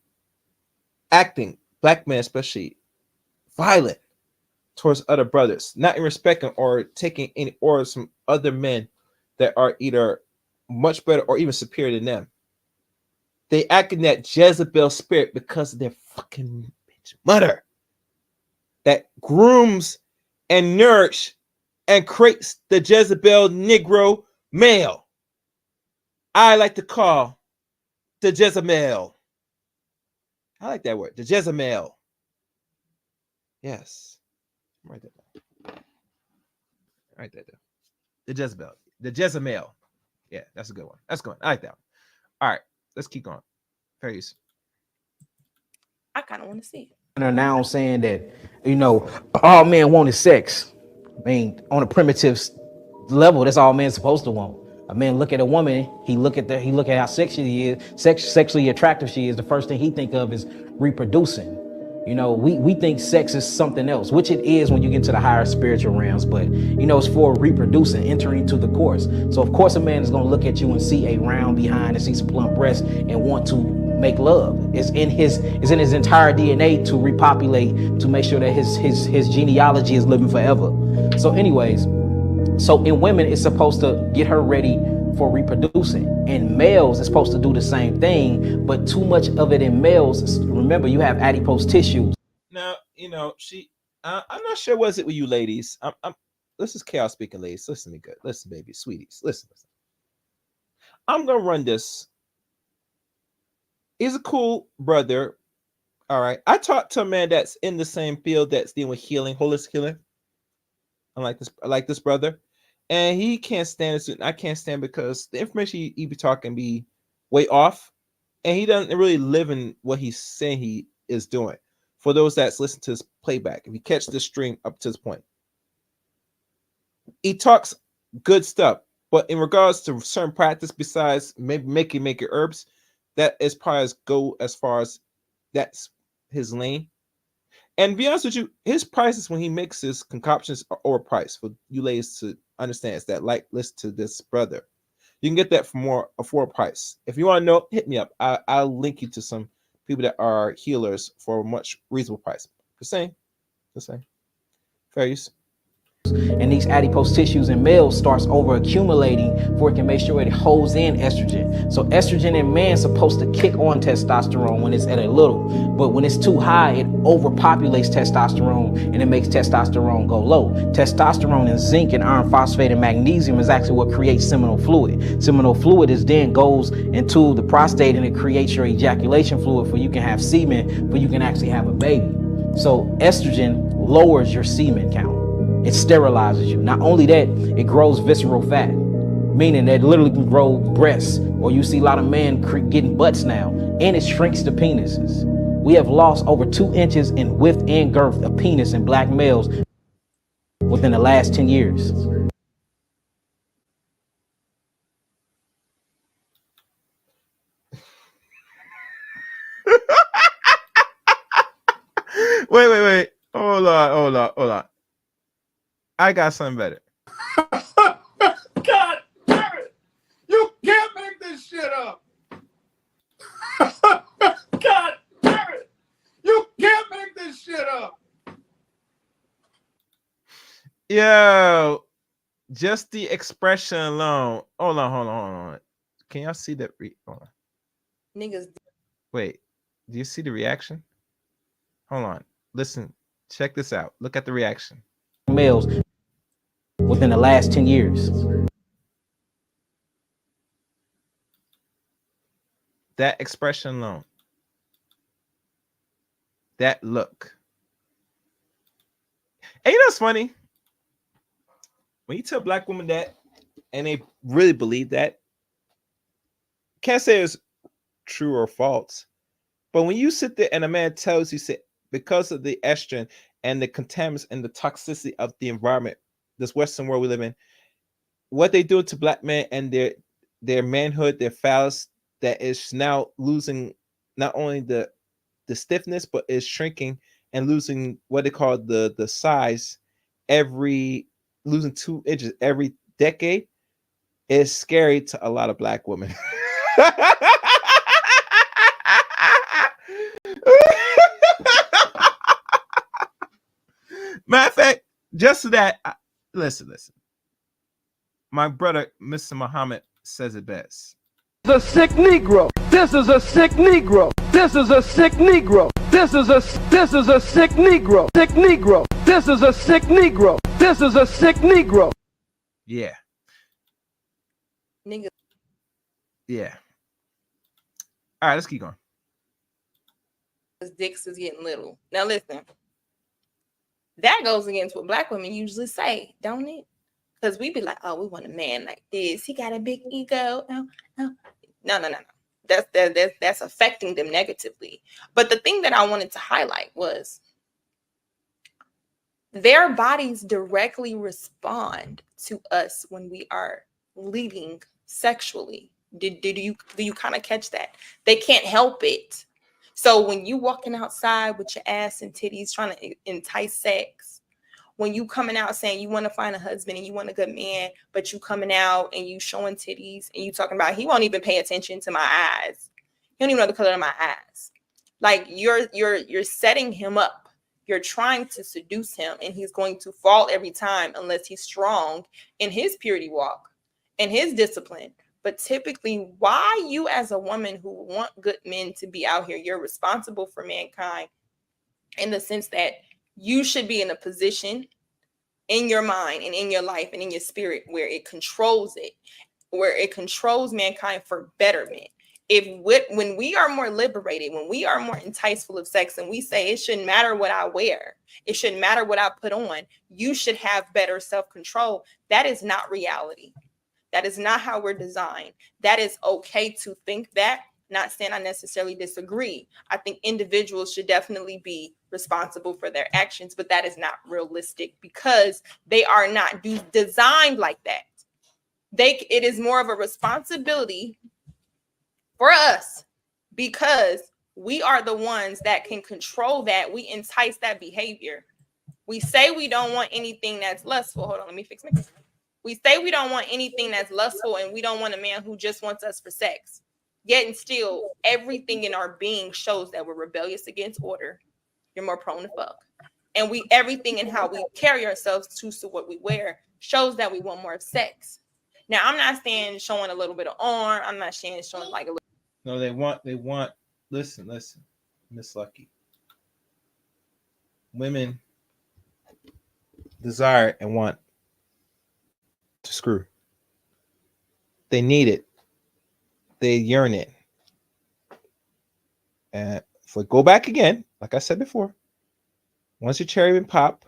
acting, black men especially, violent towards other brothers, not in respecting or taking any orders from other men that are either much better or even superior than them. They act in that Jezebel spirit because of their fucking bitch mother that grooms and nourishes and creates the Jezebel Negro male. I like to call the Jezebel. I like that word, the Jezebel. Yes. Write that down. Write that down. The Jezebel. The Jezebel. Yeah, that's a good one. That's good one. I like that one. All right, let's keep going. Fair use. I kind of want to see. Are now saying that, you know, all men want is sex. I mean, on a primitive level, that's all men's supposed to want. A man look at a woman, he look at how sexually attractive she is. The first thing he think of is reproducing. You know, we think sex is something else, which it is when you get to the higher spiritual realms, but you know, it's for reproducing, entering into the course. So of course a man is gonna look at you and see a round behind and see some plump breasts and want to make love. It's in his entire DNA to repopulate, to make sure that his genealogy is living forever. So anyways, so in women, it's supposed to get her ready for reproducing. In males, it's supposed to do the same thing, but too much of it in males, remember, you have adipose tissues. Now, you know, I'm not sure was it with you ladies. This is chaos speaking, ladies. Listen to me good. Listen, baby, sweeties. Listen. I'm going to run this. He's a cool brother. All right. I talked to a man that's in the same field that's dealing with healing, holistic healing. I like this brother. And he can't stand it. I can't stand because the information he be talking be way off. And he doesn't really live in what he's saying he is doing. For those that's listening to his playback, if you catch the stream up to this point, he talks good stuff. But in regards to certain practice, besides maybe making herbs, that is probably as far as that's his lane. And to be honest with you, his prices when he mixes concoctions are overpriced. For you ladies to understand, is that listen to this brother. You can get that for more affordable price. If you want to know, hit me up. I'll link you to some people that are healers for a much reasonable price. Just saying. Fair use. And these adipose tissues in males starts over accumulating before it can make sure it holds in estrogen. So estrogen in man is supposed to kick on testosterone when it's at a little, but when it's too high, it overpopulates testosterone and it makes testosterone go low. Testosterone and zinc and iron phosphate and magnesium is actually what creates seminal fluid. Seminal fluid then goes into the prostate and it creates your ejaculation fluid for you can have semen, for you can actually have a baby. So estrogen lowers your semen count. It sterilizes you. Not only that, it grows visceral fat, meaning that it literally can grow breasts, or you see a lot of men getting butts now, and it shrinks the penises. We have lost over 2 inches in width and girth of penis in black males within the last 10 years. Wait. Hold on. I got something better. God damn it! You can't make this shit up! God damn it! You can't make this shit up! Yo, just the expression alone. Hold on. Can y'all see that? Hold on. Niggas. Wait, do you see the reaction? Hold on. Listen, check this out. Look at the reaction. Males within the last 10 years. That expression alone. That look. And you know what's funny? When you tell black women that, and they really believe that, can't say it's true or false. But when you sit there and a man tells you, say, because of the estrogen and the contaminants and the toxicity of the environment, this Western world we live in, what they do to black men and their manhood, their phallus, that is now losing not only the stiffness, but is shrinking and losing what they call the size losing 2 inches every decade, is scary to a lot of black women. Matter of fact, just to that, listen. My brother, Mr. Muhammad, says it best. A sick Negro. This is a sick Negro. This is a sick Negro. This is a sick Negro. Sick Negro. This is a sick Negro. This is a sick Negro. Yeah. Niggas. Yeah. All right, let's keep going. His dicks is getting little. Now listen, that goes against what Black women usually say, don't it? Because we be like, oh, we want a man like this. He got a big ego. No. That's affecting them negatively. But the thing that I wanted to highlight was their bodies directly respond to us when we are leading sexually. Do you kind of catch that? They can't help it. So when you walking outside with your ass and titties trying to entice sex, when you coming out saying you want to find a husband and you want a good man, but you coming out and you showing titties and you talking about he won't even pay attention to my eyes. He don't even know the color of my eyes. Like you're setting him up. You're trying to seduce him, and he's going to fall every time unless he's strong in his purity walk and his discipline. But typically, why you as a woman who want good men to be out here, you're responsible for mankind in the sense that you should be in a position in your mind and in your life and in your spirit where it controls mankind for betterment. When we are more liberated, when we are more enticeful of sex, and we say it shouldn't matter what I wear, it shouldn't matter what I put on, you should have better self-control. That is not reality. That is not how we're designed. That is okay to think that. Not saying I necessarily disagree. I think individuals should definitely be responsible for their actions, but that is not realistic because they are not designed like that. It is more of a responsibility for us because we are the ones that can control that. We entice that behavior. We say we don't want anything that's lustful. Hold on, let me fix my. We say we don't want anything that's lustful and we don't want a man who just wants us for sex. Yet and still, everything in our being shows that we're rebellious against order. You're more prone to fuck. And everything in how we carry ourselves to what we wear shows that we want more of sex. Now, I'm not saying showing a little bit of arm. I'm not saying showing like a little. No, they want, listen, Miss Lucky. Women desire and want to screw. They need it. They yearn it. And if we go back again, like I said before, once your cherry been pop,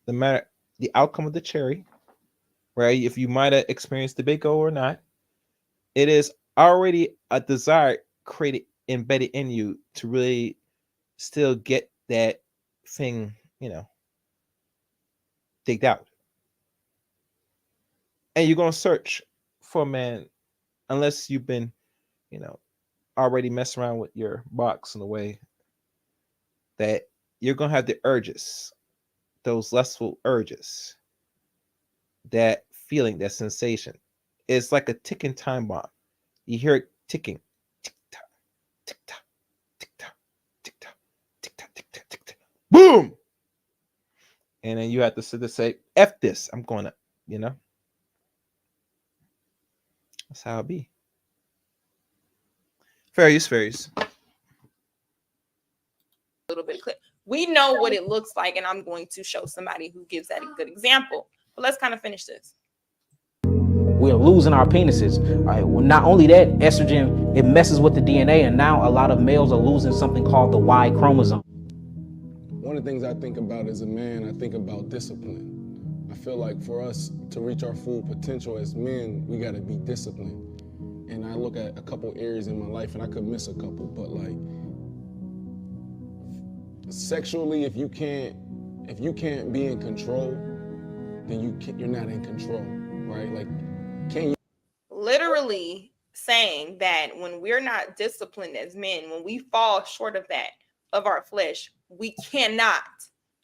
no matter the outcome of the cherry, right? If you might have experienced the big O or not, it is already a desire created, embedded in you to really still get that thing, digged out. And you're going to search for a man unless you've been, already messing around with your box in a way that you're going to have the urges, those lustful urges, that feeling, that sensation. It's like a ticking time bomb. You hear it ticking. Tick-tock, tick-tock, tick-tock, tick-tock, tick-tock, tick-tock, tick-tock. Boom! And then you have to sit there and say, F this. I'm going to, That's how it be. Fair use. A little bit of clip. We know what it looks like, and I'm going to show somebody who gives that a good example. But let's kind of finish this. We're losing our penises. Well, not only that, estrogen, it messes with the DNA, and now a lot of males are losing something called the Y chromosome. One of the things I think about as a man, I think about discipline. I feel like for us to reach our full potential as men, we gotta be disciplined. And I look at a couple areas in my life, and I could miss a couple, but like, sexually, if you can't be in control, then you're not in control, right? Like, can you? Literally saying that when we're not disciplined as men, when we fall short of that, of our flesh, we cannot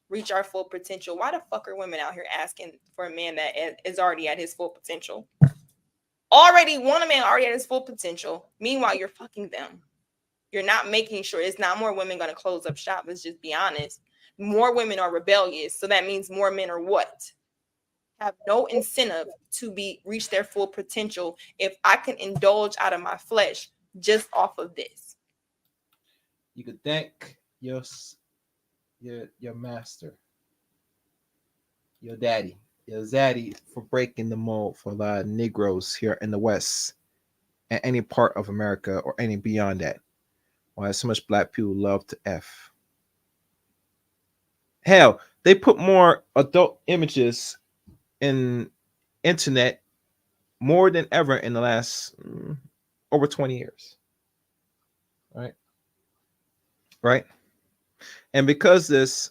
reach our full potential. Why the fuck are women out here asking for a man that is already at his full potential? Already want a man already at his full potential. Meanwhile, you're fucking them. You're not making sure. It's not more women going to close up shop. Let's just be honest. More women are rebellious. So that means more men are what? Have no incentive to reach their full potential if I can indulge out of my flesh just off of this. You could thank your master, your daddy, your zaddy for breaking the mold for a lot of Negroes here in the West. in any part of America or any beyond that. Why so much black people love to F. Hell, they put more adult images in internet more than ever in the last over 20 years. Right? Right? And because this,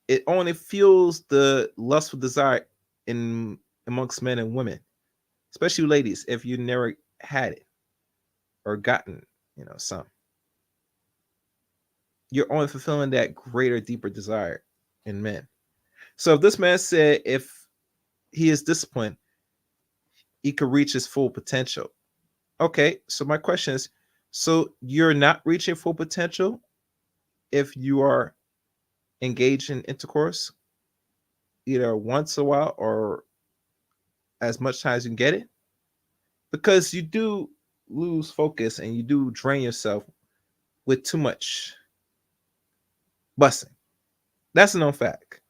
it only fuels the lustful desire in amongst men and women, especially ladies, if you never had it or gotten, some. You're only fulfilling that greater, deeper desire in men. So if this man said if he is disciplined, he could reach his full potential. Okay, so my question is, so you're not reaching full potential if you are engaged in intercourse either once a while or as much time as you can get it? Because you do lose focus and you do drain yourself with too much busting. That's a known fact.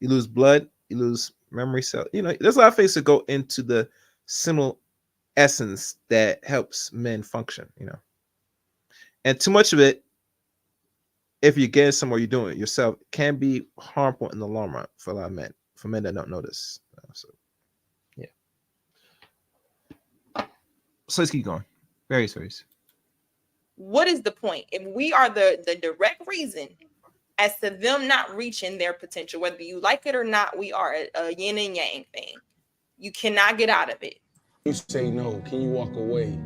You lose blood, you lose memory cell. There's a lot of things that go into the simple essence that helps men function, And too much of it, if you're getting somewhere, you're doing it yourself, can be harmful in the long run for a lot of men, for men that don't know this. So, yeah. So let's keep going. Various. What is the point? If we are the direct reason as to them not reaching their potential, whether you like it or not, we are a yin and yang thing. You cannot get out of it. You say no, can you walk away?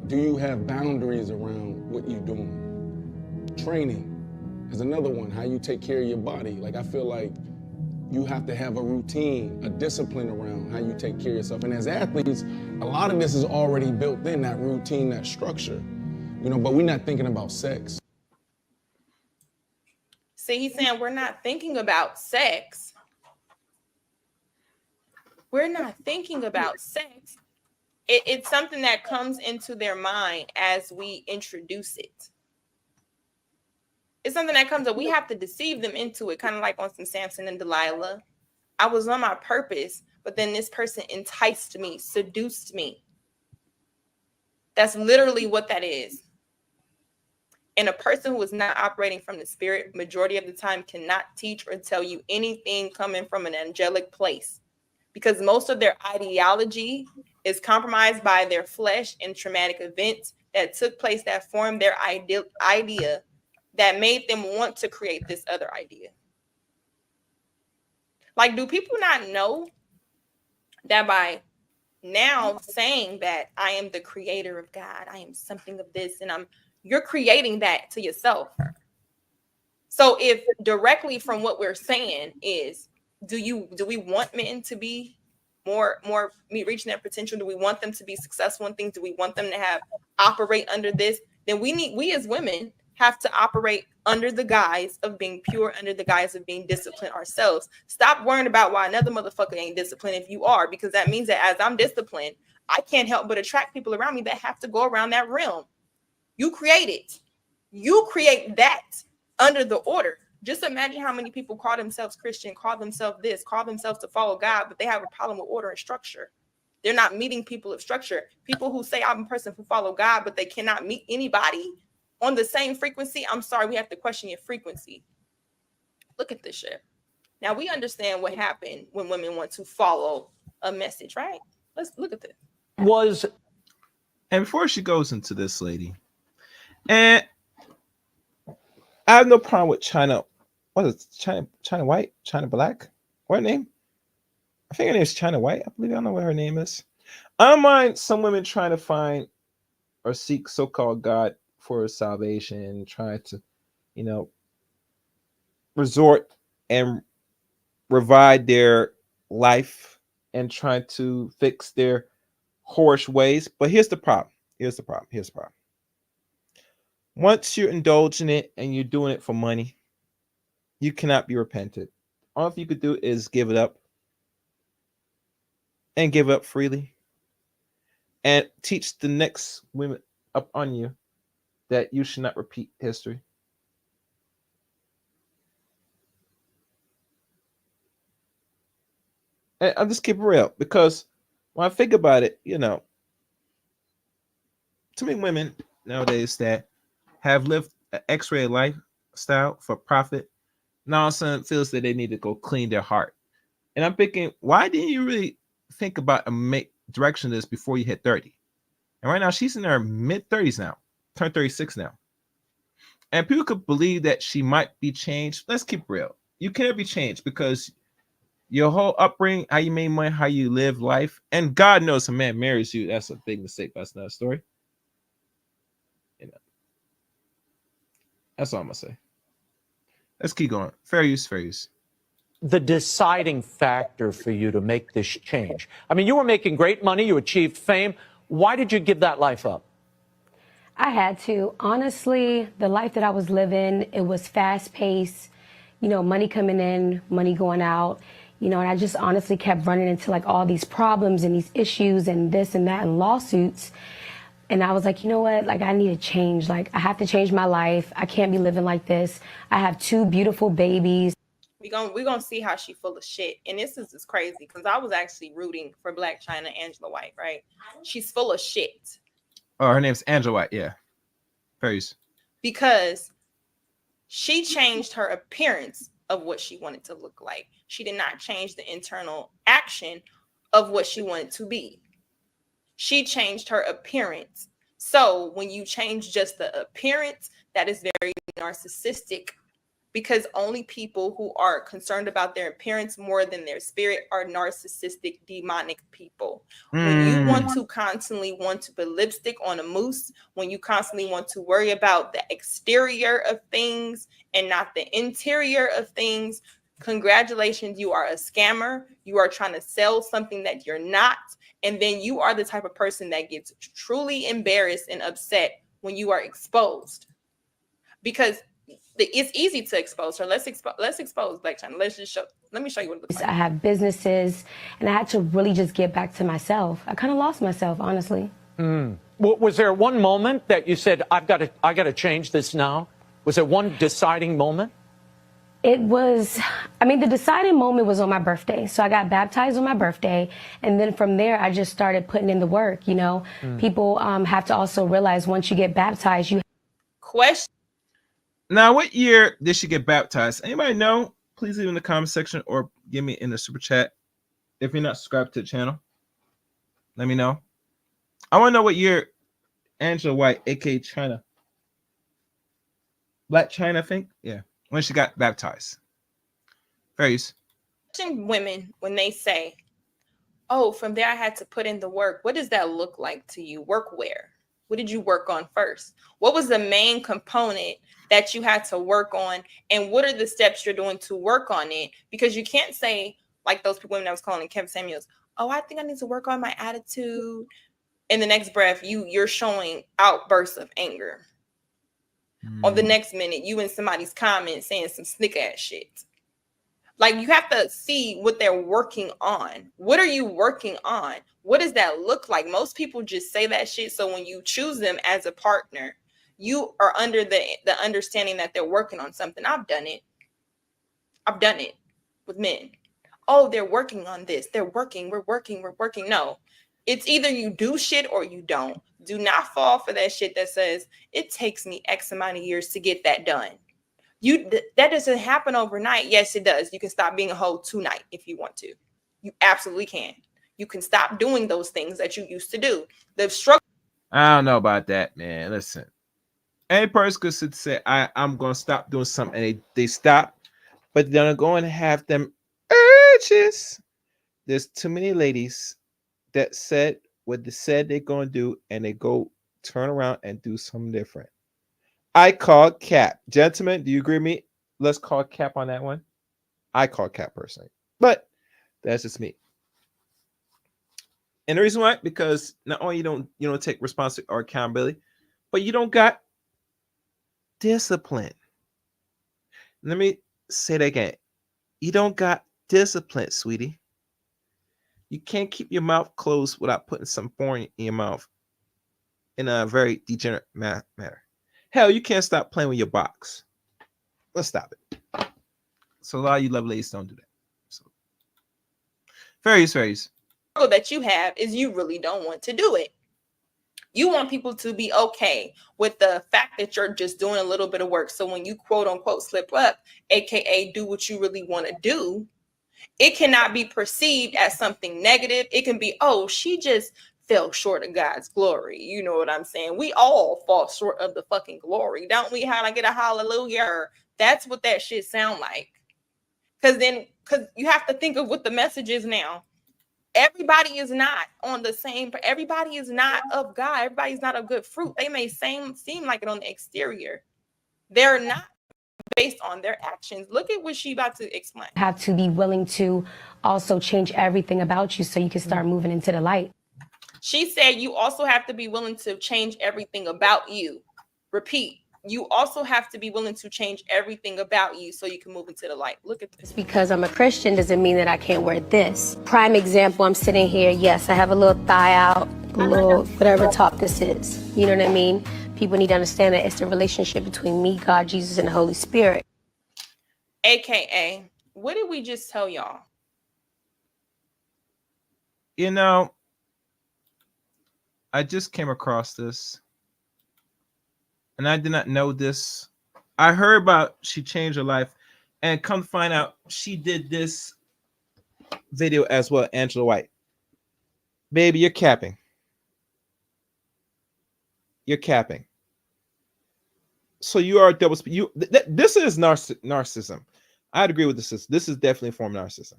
Do you have boundaries around what you're doing? Training is another one, how you take care of your body. Like, I feel like you have to have a routine, a discipline around how you take care of yourself. And as athletes, a lot of this is already built in, that routine, that structure, but we're not thinking about sex. See, he's saying we're not thinking about sex. We're not thinking about sex. It's something that comes into their mind as we introduce it. It's something that comes up. We have to deceive them into it, kind of like on some Samson and Delilah. I was on my purpose, but then this person enticed me, seduced me. That's literally what that is. And a person who is not operating from the spirit, majority of the time, cannot teach or tell you anything coming from an angelic place, because most of their ideology is compromised by their flesh and traumatic events that took place that formed their idea that made them want to create this other idea. Like, do people not know that by now saying that I am the creator of God, I am something of this, and you're creating that to yourself. So if directly from what we're saying is, do we want men to be more reaching their potential? Do we want them to be successful in things? Do we want them to operate under this? Then we as women have to operate under the guise of being pure, under the guise of being disciplined ourselves. Stop worrying about why another motherfucker ain't disciplined if you are, because that means that as I'm disciplined, I can't help but attract people around me that have to go around that realm. You create it. You create that under the order. Just imagine how many people call themselves Christian, call themselves this, call themselves to follow God, but they have a problem with order and structure. They're not meeting people of structure. People who say I'm a person who follow God, but they cannot meet anybody on the same frequency. I'm sorry, we have to question your frequency. Look at this shit. Now we understand what happened when women want to follow a message, right? Let's look at this. And before she goes into this, lady, and I have no problem with China. What is it? China White? China Black? What her name? I think her name is China White. I believe. I don't know what her name is. I don't mind some women trying to find or seek so-called God for salvation, trying to, resort and revive their life and trying to fix their whorish ways. But here's the problem. Once you're indulging it and you're doing it for money, you cannot be repented. All you could do is give it up and give up freely and teach the next women up on you that you should not repeat history. And I'll just keep it real, because when I think about it, you know, too many women nowadays that have lived an X-ray lifestyle for profit now all of a sudden feels that they need to go clean their heart. And I'm thinking, why didn't you really think about a direction of this before you hit 30? And right now she's in her mid 30s now, turned 36 now. And people could believe that she might be changed. Let's keep real. You can't be changed because your whole upbringing, how you made money, how you live life, and God knows a man marries you. That's a big mistake. But that's another story. You know, that's all I'm gonna say. Let's keep going. Fair use, fair use. The deciding factor for you to make this change? I mean, you were making great money, you achieved fame. Why did you give that life up? I had to. Honestly, the life that I was living, it was fast paced, you know, money coming in, money going out, you know, and I just honestly kept running into like all these problems and these issues and this and that and lawsuits. And I was like, you know what, like I need to change. Like I have to change my life. I can't be living like this. I have 2 beautiful babies. We're gonna see how she full of shit. And this is just crazy because I was actually rooting for Black China Angela White, right? She's full of shit. Oh, her name's Angela White, yeah. Fair use. Because she changed her appearance of what she wanted to look like. She did not change the internal action of what she wanted to be. She changed her appearance. So when you change just the appearance, that is very narcissistic, because only people who are concerned about their appearance more than their spirit are narcissistic, demonic people. When you want to constantly want to put lipstick on a moose, when you constantly want to worry about the exterior of things and not the interior of things, congratulations, you are a scammer. You are trying to sell something that you're not. And then you are the type of person that gets truly embarrassed and upset when you are exposed. Because it's easy to expose her. Let's expose Black China. Let me show you what it looks like. I have businesses and I had to really just get back to myself. I kind of lost myself, honestly. Was there one moment that you said, I got to change this now? Was there one deciding moment? It was, I mean, the deciding moment was on my birthday. So I got baptized on my birthday. And then from there, I just started putting in the work, you know. People have to also realize once you get baptized, you... Question. Now, what year did she get baptized? Anybody know? Please leave in the comment section or give me in the super chat. If you're not subscribed to the channel, let me know. I want to know what year Angela White, aka China, Black China, I think. Yeah, when she got baptized. Various. Women, when they say, oh, from there I had to put in the work. What does that look like to you? Work where? What did you work on first? What was the main component that you had to work on? And what are the steps you're doing to work on it? Because you can't say, like those women that was calling Kevin Samuels, oh, I think I need to work on my attitude. In the next breath, you're showing outbursts of anger. On the next minute, you in somebody's comment saying some slick ass shit. Like, you have to see what they're working on. What are you working on? What does that look like? Most people just say that shit. So when you choose them as a partner, you are under the understanding that they're working on something. I've done it with men. Oh, they're working on this. They're working. We're working. No, it's either you do shit or you don't. Do not fall for that shit that says it takes me X amount of years to get that done. That doesn't happen overnight. Yes, it does. You can stop being a hoe tonight if you want to. You absolutely can. You can stop doing those things that you used to do. The struggle. I don't know about that, man. Listen, any person could sit say, I'm going to stop doing something, and they stop, but they're going to have them urges. There's too many ladies that said what they said they're going to do, and they go turn around and do something different. I call cap. Gentlemen, do you agree with me? Let's call cap on that one. I call cap personally, but that's just me. And the reason why, because not only you don't take responsibility or accountability, but you don't got discipline. Let me say that again. You don't got discipline, sweetie. You can't keep your mouth closed without putting some foreign in your mouth in a very degenerate manner. Hell, you can't stop playing with your box. Let's stop it. So a lot of you love ladies don't do that. So, fairies. that you have is you really don't want to do it. You want people to be okay with the fact that you're just doing a little bit of work. So when you quote unquote slip up, aka do what you really want to do, it cannot be perceived as something negative. It can be, oh, she just fell short of God's glory. You know what I'm saying? We all fall short of the fucking glory, don't we? How to get a hallelujah? That's what that shit sound like. Because you have to think of what the message is now. Everybody is not on the same. Everybody is not of God. Everybody's not of good fruit. They may seem like it on the exterior. They're not based on their actions. Look at what she about to explain. Have to be willing to also change everything about you so you can start moving into the light. She said you also have to be willing to change everything about you. Repeat. You also have to be willing to change everything about you so you can move into the light. Look at this. Because I'm a Christian doesn't mean that I can't wear this. Prime example, I'm sitting here. Yes, I have a little thigh out, a little whatever top this is. You know what I mean? People need to understand that it's the relationship between me, God, Jesus, and the Holy Spirit. AKA, what did we just tell y'all? You know, I just came across this. And I did not know this. I heard about she changed her life, and come to find out she did this video as well. Angela White, baby, you're capping. You're capping. So you are double. This is narcissism. I'd agree with this. This is definitely a form of narcissism.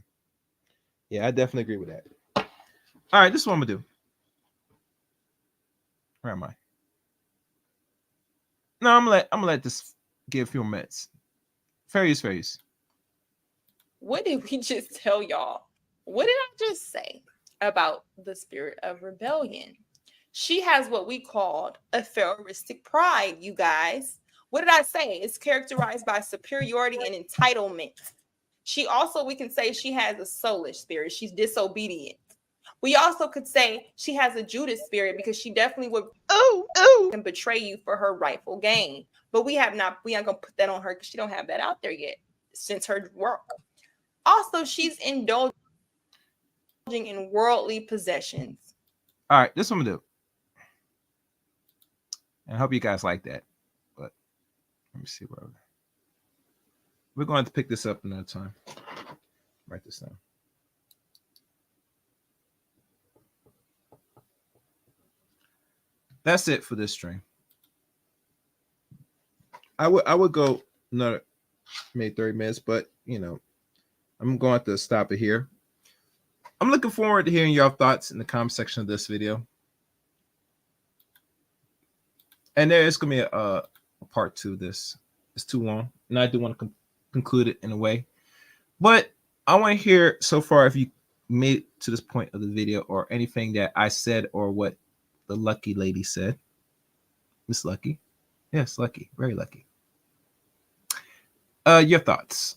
Yeah, I definitely agree with that. All right, this is what I'm gonna do. Where am I? No, I'm gonna let this get a few minutes. Fair use. What did we just tell y'all? What did I just say about the spirit of rebellion? She has what we called a pharaohistic pride, you guys. What did I say? It's characterized by superiority and entitlement. She also, we can say she has a soulish spirit. She's disobedient. We also could say she has a Judas spirit because she definitely would and betray you for her rightful gain. But we aren't gonna put that on her because she don't have that out there yet since her work. Also, she's indulging in worldly possessions. All right, this is what I'm gonna do. And I hope you guys like that. But let me see where we're going to pick this up another time. Write this down. That's it for this stream. I would go another maybe 30 minutes, but you know, I'm going to stop it here. I'm looking forward to hearing your thoughts in the comment section of this video. And there is going to be a part 2 of this. It's too long, and I do want to conclude it in a way. But I want to hear so far if you made it to this point of the video or anything that I said or what the lucky lady said. Miss Lucky. Yes, lucky. Very lucky. Your thoughts.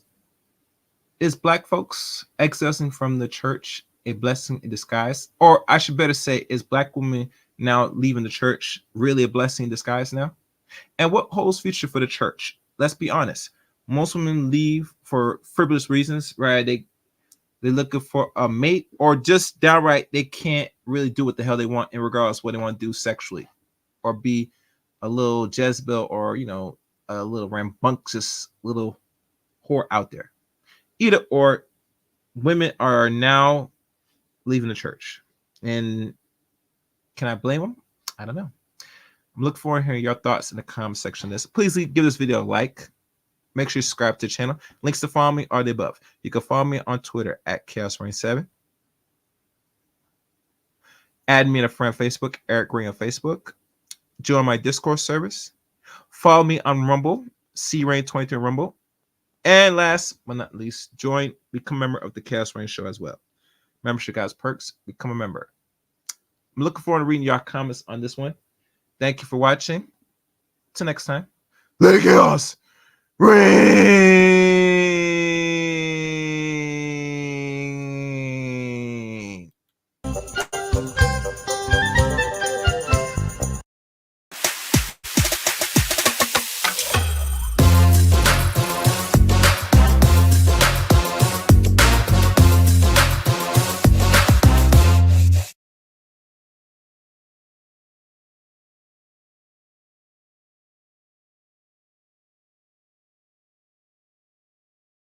Is black folks exiling from the church a blessing in disguise? Or I should better say, is black women now leaving the church really a blessing in disguise now? And what holds future for the church? Let's be honest. Most women leave for frivolous reasons, right? They're looking for a mate, or just downright they can't really do what the hell they want in regards to what they want to do sexually, or be a little Jezebel, or you know, a little rambunctious little whore out there. Either or, women are now leaving the church. And can I blame them? I don't know. I'm looking forward to hearing your thoughts in the comment section of this. Please give this video a like. Make sure you subscribe to the channel. Links to follow me are the above. You can follow me on Twitter at ChaosReign7. Add me in a friend Facebook, Eric Green on Facebook. Join my Discord service. Follow me on Rumble, CRain23 Rumble. And last but not least, become a member of the Chaos Reign Show as well. Membership guys, perks, become a member. I'm looking forward to reading your comments on this one. Thank you for watching. Till next time. Let Chaos reign.